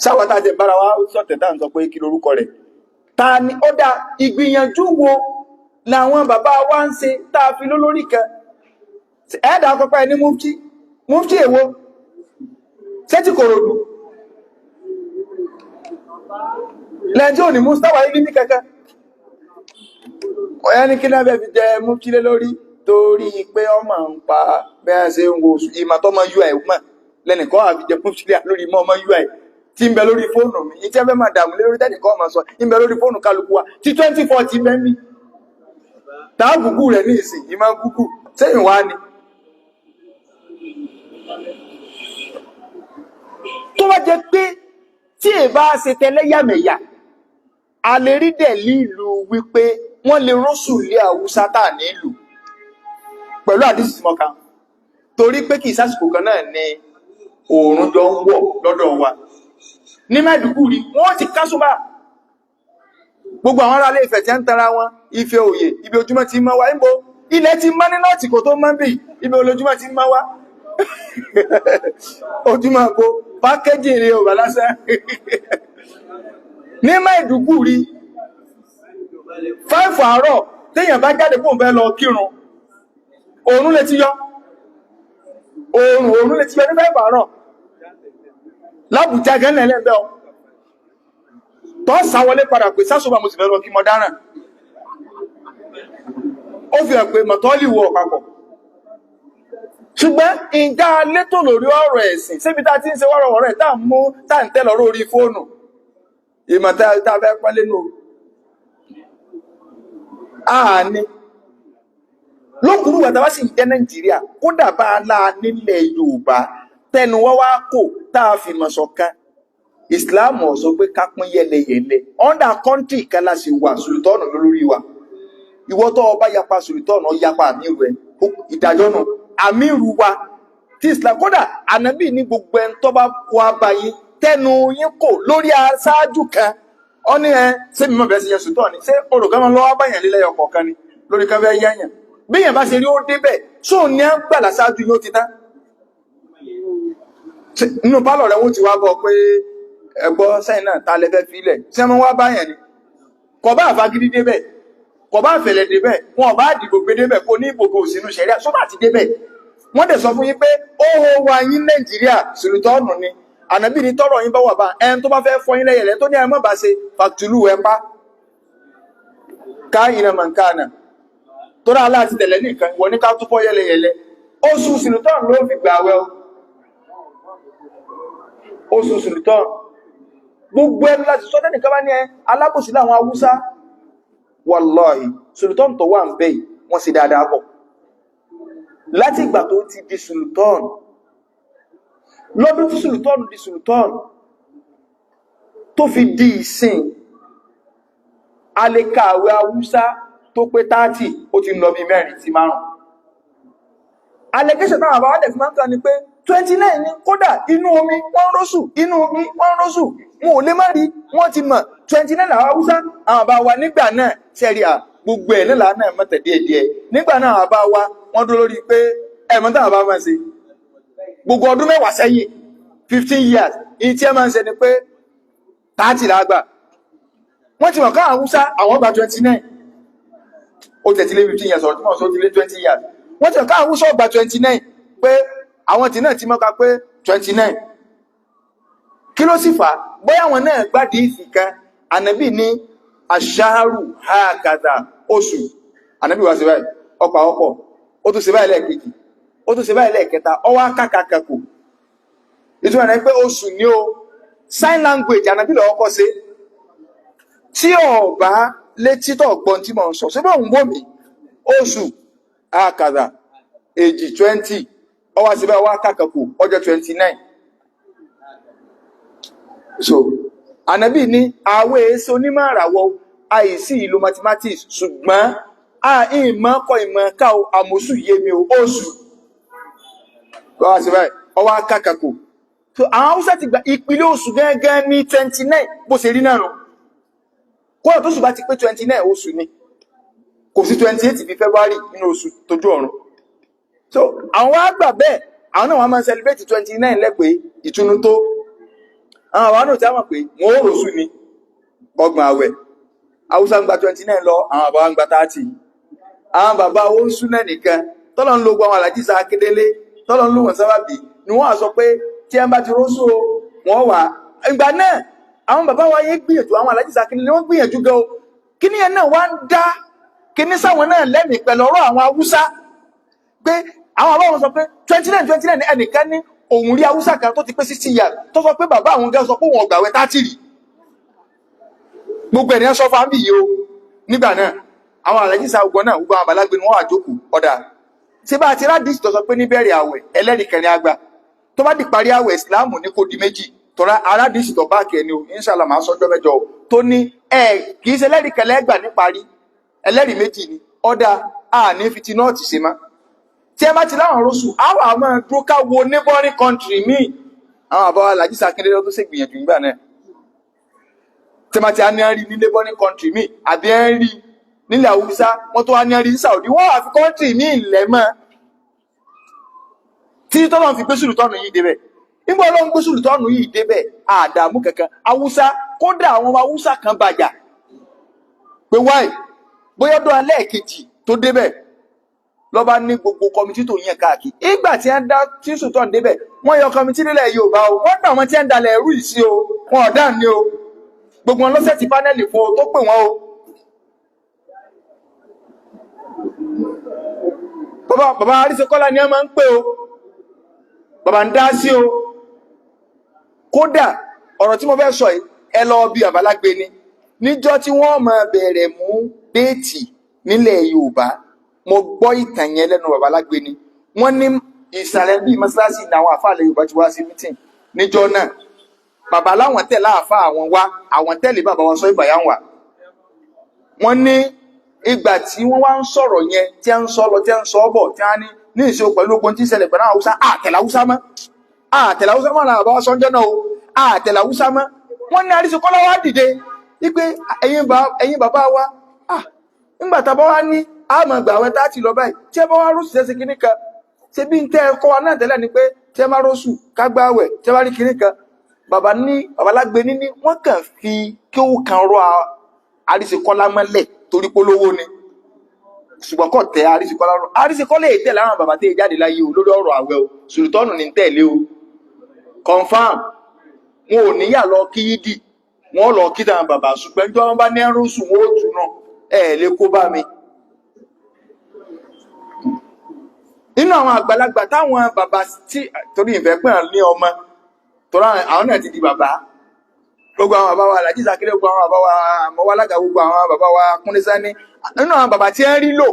sáwọ́ta jẹ bára wá sọ̀tẹ̀ tá ń sọ pé kí lórúkọ rẹ̀ ta ni ó dá ìgbìyànjú wo làwọn bàbá wa ń ṣe tá a fi lólórí kan ẹ̀ẹ́dà akọ́pẹ́ ní mufti èwo sẹ́tì Kòròdú lẹ́jọ́ ní Mustafa ilé ní kẹ́kẹ́ ọ̀yá ní kí náà bẹ́ẹ̀ fi jẹ mufti lé lórí torí pé ọmọ ń pa bẹ́ẹ̀ ṣe ń wo ìmọ̀ tó mọ UI mọ̀ lẹ́nìkan àfi jẹ mufti lé lórí mọ́ ọmọ UI tí ń bẹ lórí fóònù mi ìtí ẹfẹ́ máa dàmú lé lórí tẹ́nìkan ọmọ sọ ń bẹ lórí fóònù kálukú wa tí 2040 bẹ́ mi tàá gúgú rẹ̀ ní ìsìn ìmọ̀ gúgú sẹ́yìn wá ni tó bá jẹ pé tí è bá ṣe tẹlẹ́yàmẹ̀yà a lè rí dẹ̀ lílù wípé wọ́n lè rọ́sù lé Haúsá tà nílùú pẹ̀lú àdísì mọ́ka torí pé kì í sásìkò kan náà ni oòrùn jọ ń wọ̀ lọ́dọ̀ wa ní Maiduguri wọ́n ti kásùbà gbogbo àwọn ará ilé Ifẹ̀ tí ń tara wọn Ifẹ̀ òye ibi ojúmọ́ ti máa wá níbo ilẹ̀ ti mọ́ ní nọ́ọ̀tì kò tó mọ́ bí ibi olójúmọ́ ti máa wá ojúmọ́ kó pákéjì rẹ̀ ò bá lásán ní Maiduguri 5 àárọ̀ téèyàn bá jáde kó ń fẹ́ lọ kírun oòrùn lè ti yọ oòrùn lè ti yọ ní 5 àárọ̀ lábùjá gẹ́lẹ̀ lẹ́gbẹ́ ọ tọ́ sáwọlé padà pé sásọ́bà mo sì fẹ́ lọ kí mọ dáràn ó fi hàn pé mọ̀tọ́lì wọ ọ̀pàpọ̀ ṣùgbọ́n ìjà létò lórí ọ̀rọ̀ ẹ̀sìn síbi tá ti ń ṣe wọ́rọ̀ ọ̀rọ̀ ẹ̀ tá mú tá ń tẹ́ lọ́rọ̀ orí fóònù ìmọ̀ tá fẹ́ pọ́n lẹ́nu ààní lókùrú wà tàbá sì ń jẹ́ Nàìjíríà kódà bá aláà nílẹ̀ Yorùbá tẹnu wọ́n wá kò táà fi mọ̀ ṣọ̀kan Islam ó sọ pé ká pín yẹlẹyẹlẹ under country kan la sì wà sùlùtọ́ọ̀nù lórí wa ìwọ tó ọba yapa sùlùtọ́ọ̀nù yapa àmírù ẹ ìdájọ́ nù àmírù wa tí Islam kódà ànábì ní gbogbo ẹni tó bá wà báyìí tẹnu yín kò lórí aṣáájú kan ọ ní ẹ ṣé mímọ bẹ́ẹ̀ sí yẹn sùlùtọ́ọ̀nù ṣé olùkọ́mọ lọ́wọ́ báyàn lílẹ̀ ọkọ̀ kan ni lórí kan fẹ́ yẹ̀yàn bí yẹn bá ṣe rí ó débẹ̀ sóò ní à ń gbà láṣáájú yóò ti tán nínú pálọ̀ rẹ̀ wọ́n ti wá bọ́ pé ẹgbọ́ sẹ́yìn náà ta lẹ́fẹ́ fílẹ̀ tí wọ́n wá báyàn ni kò bá àfagídí débẹ̀ kò bá àfẹ̀lẹ̀ débẹ̀ wọn bá dìbò gbé débẹ̀ kó ní ìbòkò òsínú ṣẹ̀ríà só bá ti débẹ̀ wọ́n dẹ̀ sọ fún yín pé ó wà yín Nàìjíríà sùlùtọ́ọ̀nù ni ànábì ní tọ́rọ̀ yín bá wà bá ẹn tó bá fẹ́ fọ́ yín lẹ́yẹ̀lẹ́ tó ní ẹmọ́ bá ṣe fàtúlù ẹpá ká ìrìnàmọ̀ nǹkan tó rà láti tẹ̀lẹ̀ nìkan ìwọ ní ká túpọ̀ yẹ́lẹ́yẹ̀lẹ́ oṣù sùlùtọ́ọ̀nù ló fi gbà wẹ́ oṣù sùlùtọ́ọ̀nù gbogbo ẹnu láti sọ tẹ́nìkan bá ní ẹ alábòsí láwọn Haúsá wàláhì sùlùtọ́ọ̀nù tó wà ń bẹ wọ́n sì dáadáa pọ̀ láti ìgbà tó ti di sùlùtọ́ọ̀nù lọ́dún tí sùlùtọ́ọ̀nù di sùlùtọ́ọ̀nù tó fi di ìsìn alẹ́kàwé Haúsá tó pé 30 ó ti lọ bí 4 sí 5 alẹ́gẹ́sẹ̀ náà àbáwá dẹ̀ fi máa ń kàn ní pé 29 ní kódà inú omi wọ́n rọ́sù inú omi wọ́n rọ́sù wọn ò lè má rí wọ́n ti mọ̀ 29 àwọn Haúsá àwọn bá wa nígbà náà sẹ́rí à gbogbo ẹ̀ nílà náà mọ́tẹ̀ díẹ̀díẹ̀ nígbà náà àwọn bá wa wọ́n dúró lórí pé ẹ̀mọ́tà àbá máa ṣe gbogbo ọdún 10 sẹ́yìn 15 years ìyí tí ẹ máa ń ṣe ni pé 30 lágbà wọ́n ti mọ̀ ká Haúsá àwọn gba 29 ó tẹ̀tí lé 15 years ọ̀rọ̀ tí wọ́n sọ ti lé 20 years wọ́n ti mọ̀ ká Haúsá gba 29 pé àwọn tí náà ti mọ́ka pé 29 kí ló sì fà bóyá wọn náà gbádìí ìsì kan ànábì ní aṣáárù hákàdà oṣù ànábì wá sí báyìí ọpa ọpọ̀ ó tún sí báyìí lẹ́ẹ̀kejì ó tún sí báyìí lẹ́ẹ̀kẹta ọwá kàkàkàkù ìtumọ̀ rẹ̀ pé oṣù ní o sign language ànábì lọ́wọ́ kọ́ sí tí ọba létí tó gbọ́n tí mọ̀ ń sọ síbẹ̀ òun wò mí oṣù hákàdà èjì 20 ọwá síbẹ̀ ọwá kàkàkù ọjọ́ 29 so ànábì ní àwọ̀ èso onímọ̀ àràwọ̀ àìsí ìlú mathematics ṣùgbọ́n ìmọ̀ kọ ìmọ̀ ká o àmọ́sù yé mi o oṣù ọwá síbẹ̀ ọwá kàkàkù so àwọn Haúsá ti gba ìpìlẹ̀ oṣù gẹ́gẹ́ ní 29 bó ṣe rí náà nù kọ́nà tó ṣùgbọ́n ti pé 29 oṣù ni kò sí 28 bí February nínú oṣù tójú ọ̀run so àwọn àgbà bẹ́ẹ̀ àwọn náà wọ́n máa ń celebrate 29 lẹ́pẹ́ ìtúnú tó àwọn àwọn náà tí a mọ̀ pé wọ́n ó rọ̀sù ní ọgbọ̀n àwẹ̀ Haúsá ń gba 29 lọ àwọn bàbá ń gba 30 àwọn bàbá ó ń súnà nìkan tọ́lọ̀ ń lo gbọ́ àwọn Àlàjí Sàá Akédélé tọ́lọ̀ ń lo wọn sábàbí ni wọ́n á sọ pé tí ẹ bá ti rọ́sù o wọ́n wà ìgbà náà àwọn bàbá wa yé gbìyànjú àwọn Àlàjí Sàá Akédélé wọ́n gbìyànjú gan o kíní ẹ̀ náà wá ń dá kíní sáwọn náà lẹ́mìí pẹ̀lú ọ̀rọ̀ àwọn Haúsá pé àwọn àbáwọn sọ pé 29 ẹnìkan ní òun rí Haúsá kan tó ti pé 60 years tó sọ pé bàbá àwọn gan sọ pé wọn gbàwẹ̀ 30 rí gbogbo ènìyàn sọ fún àmì yìí o nígbà náà àwọn Àlàjí Sàá ọgbọ́n náà gbogbo àwọn àbálágbé ni wọ́n wà jókòó ọ̀dà tí bá ti rádìsì tó sọ pé níbẹ̀rẹ̀ àwẹ̀ ẹlẹ́rìí kẹrin àgbà tó bá di parí àwẹ̀ ìsìláàmù ní kó di méjì tọ́ra aládìsì tó bá kẹni o inshallah máa sọ́jọ́ mẹ́jọ tó ní kìí ṣe ẹlẹ́rìí kẹlẹ́ ẹgbà ní parí ẹlẹ́rìí méjì ni ọ̀dà ní fìtí náà ti ṣe má tí ẹ bá ti láwọn rọ́ṣù àwọn àmọ́ dúró ká wo neighboring country míì àwọn àbáwá Àlàjí Sàá Akédélé tó ṣe gbìyànjú nígbà náà tí ẹ bá ti á ní rí ní neighboring country míì àbí ẹ ń rí nílẹ̀ Haúsá wọ́n tó wá ní rí ní Saudi wọ́n wà fi country ní ilẹ̀ mọ́ tí tọ́lọ́n fi gbé sùlùtọ́nù yìí débẹ̀ nígbà Ọlọ́run gbé sùlùtọ́nù yìí débẹ̀ àdàmú kankan Haúsá kódà àwọn Haúsá kan bàjà pé wáì bóyá ọdún alẹ́ẹ̀kejì tó débẹ̀ lọ́ba ní gbogbo kọmitì tó yẹn káàkiri ìgbà tí wọ́n dá tí sùlùtọ́nù débẹ̀ wọ́n yọ kọmitì nílẹ̀ Yorùbá o wọ́n gbà wọn tí wọ́n dalẹ̀ ẹrú yìí sí o wọn ọ̀dà ní o gbogbo wọn lọ́sẹ̀ ti pánẹ́lì fún o tó pè wọ́n o bàbá Arísekọ́lá ni ẹ máa ń pè o bàbá ń dá sí o kódà ọ̀rọ̀ tí mo fẹ́ sọ ẹ lọ bí àbálágbé ni níjọ́ tí wọ́n máa bẹ̀rẹ̀ mú déètì nílẹ̀ Yorùbá mo gbọ́ ìtàn yẹn lẹ́nu àbálágbé ni wọ́n ní ìsàlẹ̀ bíi mọ́sálásí ní àwọn àfáàlẹ̀ Yorùbá ti wá sí mítìn níjọ́ náà bàbá láwọn tẹ̀lé àfá àwọn wá àwọn tẹ̀lé bàbá wọn sọ ìbàyà wà wọ́n ní ìgbà tí wọ́n wá ń sọ̀rọ̀ yẹn tí a ń sọ lọ tí a ń sọ bọ̀ tí a ní ìṣe pẹ̀lú ogun tí ń ṣẹlẹ̀ pẹ̀lú Haúsá àtẹ̀lẹ̀ Haúsá mọ́ làwọn bàbá sọ́njọ́ náà o àtẹ̀lẹ̀ Haúsá mọ́ wọ́n ní Arísekọ́lá wá dìde wípé ẹ̀yin bàbá wa nígbà tá a bá wá ní àmọ̀ gbà wẹ́ tá a ti lọ báyìí tí ẹ bá wá rọ́ọ̀sù ṣẹ́ṣe kinní kan ṣe bí ń tẹ́ ẹ̀kọ́ wa náà tẹ́lẹ̀ ni pé tí ẹ bá rọ́ọ̀sù ká gbà wẹ̀ tí ẹ bá rí kinní kan babalágbé ní wọ́n kàn fi kí ó kan rọ Arísekọ́lá mọ́lẹ̀ torí polówó ni ṣùgbọ́n kò tẹ Arísekọ́lá rọ Arísekọ́lá èyí tẹ̀lé àwọn bàbá tẹ̀ jáde láyé o lórí ọ̀rọ̀ àwẹ̀ o sùlùtọ́nù ní tẹ̀lé o confam wọn ò níyà lọ kí yídì wọn lọ kí tàwọn bàbá ṣùgbọ́n tí wọ́n bá ní ẹrú sùn wọn ó tù náà lè kó bá mi. nínú àwọn àgbàlagbà táwọn bàbá tí torí ìfẹ́ pẹ̀ ní ọmọ torí àwọn náà ti di bàbá gbogbo àwọn bàbá wa Àlàjí Sàá Akédélé gbogbo àwọn bàbá wa Mọ́wálága gbogbo àwọn bàbá wa Kúnlé Sání nínú àwọn bàbá tí ń rí lò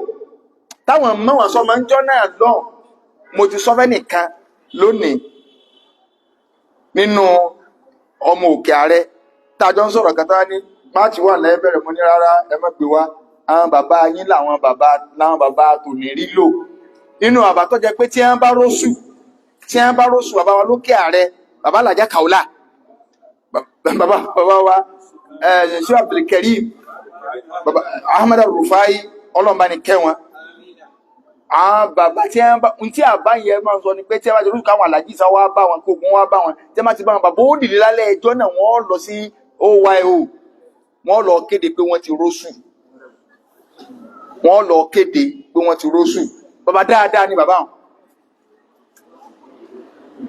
táwọn mọ́wọ̀n sọ máa ń jọ́ náà lọ mo ti sọ fẹ́ nìkan lónìí nínú ọmọ Òkè Àrẹ tájọ́ ń sọ̀rọ̀ kátà ní máàtì wà lẹ́yìn bẹ̀rẹ̀ mo ní rárá ẹ má gbé wá àwọn bàbá yín làwọn bàbá tò ní rí lò nínú àbá tó jẹ pé tí wọ́n bá rọ́ṣù bàbá wa lókè Àrẹ bàbá Làjà Kàólà bàbá wa ṣé Abdulkarim bàbá Ahmed Rufai ọlọ́mọba ni kẹwọn àwọn bàbá tí àbá yẹn máa ń sọ ni pé tí a bá ti rúkọ àwọn Àlàjí Sàá wá bá wọn kó ogun wá bá wọn tí a bá ti bá wọn bàbá ó dìde lálẹ́ ẹjọ́ náà wọ́n lọ sí OYO wọ́n lọ kéde pé wọ́n ti rọ́ṣù bàbá dáadáa ni bàbá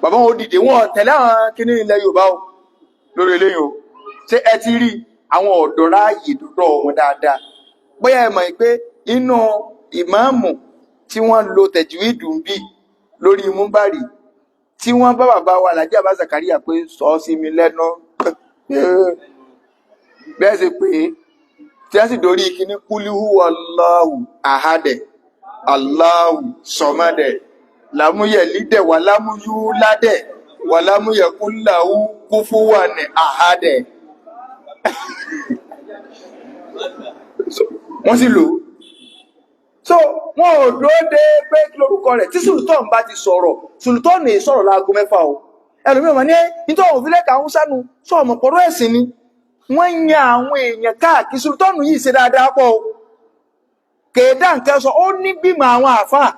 wọn ó dìde wọn tẹ̀lé àwọn kíní ilẹ̀ Yorùbá o lórí eléyìí o ṣé ẹ ti rí àwọn ọ̀dọ́ ráàyè dúdọ̀ wọn dáadáa bóyá ẹ mọ̀ pé inú ìmáàmù tí wọ́n lo tẹ̀júwìdù ń bì lórí múmbàrì tí wọ́n bá bàbá wa Àlàjí Àbá Zakaria pé sọ sí mi lẹ́nu bẹ́ẹ̀ sì pé tí wọ́n sì dorí kíní kúlíhù Allahu ahadẹ̀ Allahu sọmọdẹ̀ lámúyẹ̀ lídẹ̀ wà lámúyú ládẹ̀ wà lámúyẹ̀ kúláhù kúfúwàn ahadẹ̀ wọ́n sì lò so wọn ò dúró dé pé kí lórúkọ rẹ̀ tí Sultan bá ti sọ̀rọ̀ Sultan ní sọ̀rọ̀ láago 6 o ẹlòmíràn mọ̀ ní nítorí òun fílẹ̀ káwọn sánú sọ ọmọ pọ̀rọ̀ ẹ̀sìn ni wọ́n yan àwọn èèyàn káàkiri Sultan yìí ṣe dáadáa pọ̀ o kèédà nǹkan sọ ó ní bímọ àwọn àfáà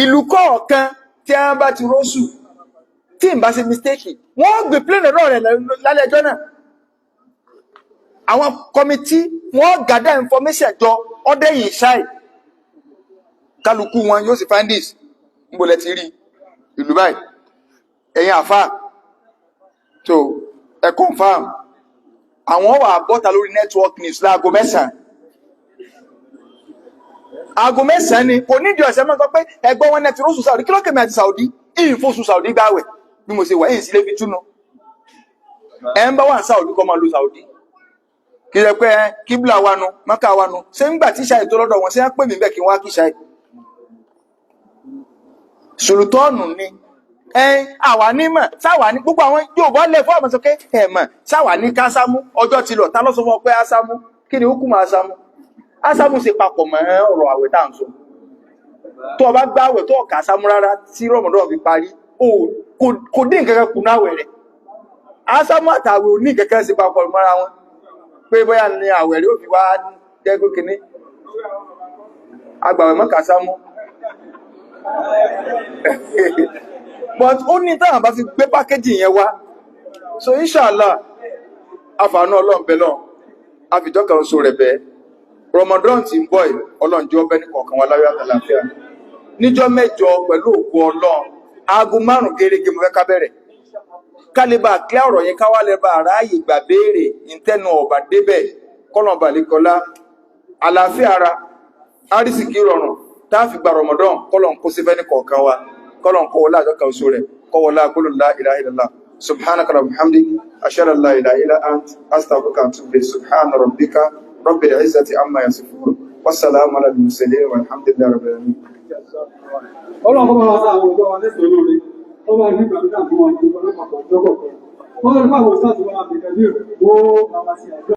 ìlú kọ̀ọ̀kan tí a bá ti rọ́ṣù tí n bá ṣe mistake wọ́n gbé plane ọ̀rọ̀ rẹ̀ lálẹ́ ẹjọ́ náà àwọn committee wọ́n gather information jọ ọdẹ yìí ṣáì kálukú wọn yóò sì find this ń bolẹ̀ ti rí ìlú báyìí ẹ̀yin àfà tó ẹ confam àwọn wà bọ́ta lórí network news láago 9 aago 9 ni kò nídìí ọ̀sẹ̀ mọ́ sọ pé ẹgbọ́n wọn nẹ́tì rọ́sùn Saudi kí ló kèmí àti Saudi ìfòsùn Saudi gbáwẹ̀ bí mo ṣe wà èyí sílé fi túnú ẹ ń bá wà ní Saudi kọ́ máa lo Saudi kí lẹ pé kíbla wa nu Mákà wa nu ṣé ń gbà tí ṣáì tó lọ́dọ̀ wọn ṣé ń pè mí bẹ́ẹ̀ kí wọ́n á kí ṣáì sòlùtọ́ọ̀nù ni àwa ní mọ̀ sáwà ní gbogbo àwọn yóò bọ́ lẹ̀ fún àmọ́ sókè ẹ̀mọ̀ sáwà ní kásámú ọjọ́ ti lọ ta ló sọ fún ọ pé ásámú kí ni hukumu ásámú ásámú ṣe papọ̀ mọ́ ọ̀rọ̀ àwẹ̀ tá à ń sọ tó o bá gbá àwẹ̀ tó ọ̀kà ásámú rárá tí rọ̀mọ̀dọ́ fi parí kò dín kankan kùnú àwẹ̀ rẹ̀ ásámú àtàwẹ̀ ò ní kankan ṣe papọ̀ mọ́ra wọn pé bóyá ni àwẹ̀ rẹ̀ ó fi wá dẹ́gbẹ́ kínní agbàwẹ̀ mọ́ kásámú but ó ní táwọn bá fi gbé pákéjì yẹn wá so inshallah àfààní ọlọ́ọ̀bẹ náà àfìjọ́ kan oṣù rẹ̀ bẹ́ẹ̀ Ramadan ti ń bọ̀ yìí ọlọ́njọ́ ọbẹ̀ ní kọ̀ọ̀kan wa láyọ̀ àtàlàfíà níjọ́ mẹ́jọ pẹ̀lú òkú ọlọ́run aago 5 gẹ́gẹ́ mo fẹ́ ká bẹ̀rẹ̀ kálíbà kílẹ̀ ọ̀rọ̀ yẹn káwá lẹ́bà ráàyè gbà béèrè ìtẹ́nu ọ̀bà débẹ̀ kọ́lọ̀ọ̀bà lẹ́kọ́lá àlàáfíà ara àrísìkí rọrùn táàfi gba Ramadan kọ́lọ̀ ń kó sí fẹ́ ní kọ̀ọ̀kan wa kọ́lọ̀n kọ́ wọlá àjọ́kà oṣù rẹ̀ kọ́ wọlá kúlù la ilaha illallah subhanaka wa bihamdik ashhadu an la ilaha illa ant astaghfiruka wa atubu ilayk subhana rabbika rabbil izzati amma yasifun wassalamu ala al-mursalin walhamdulillahi rabbil alamin Ọlọ́run kọ́ máa sáà àwọn ọjọ́ wa lẹ́sẹ̀ olóore tó máa ní ìgbàlódé àwọn ọjọ́ ọlọ́pàá ọjọ́ kọ̀ọ̀kan wọ́n lọ́pàá àwọn sáà tí wọ́n á bẹ̀rẹ̀ ní ó máa sí àjọ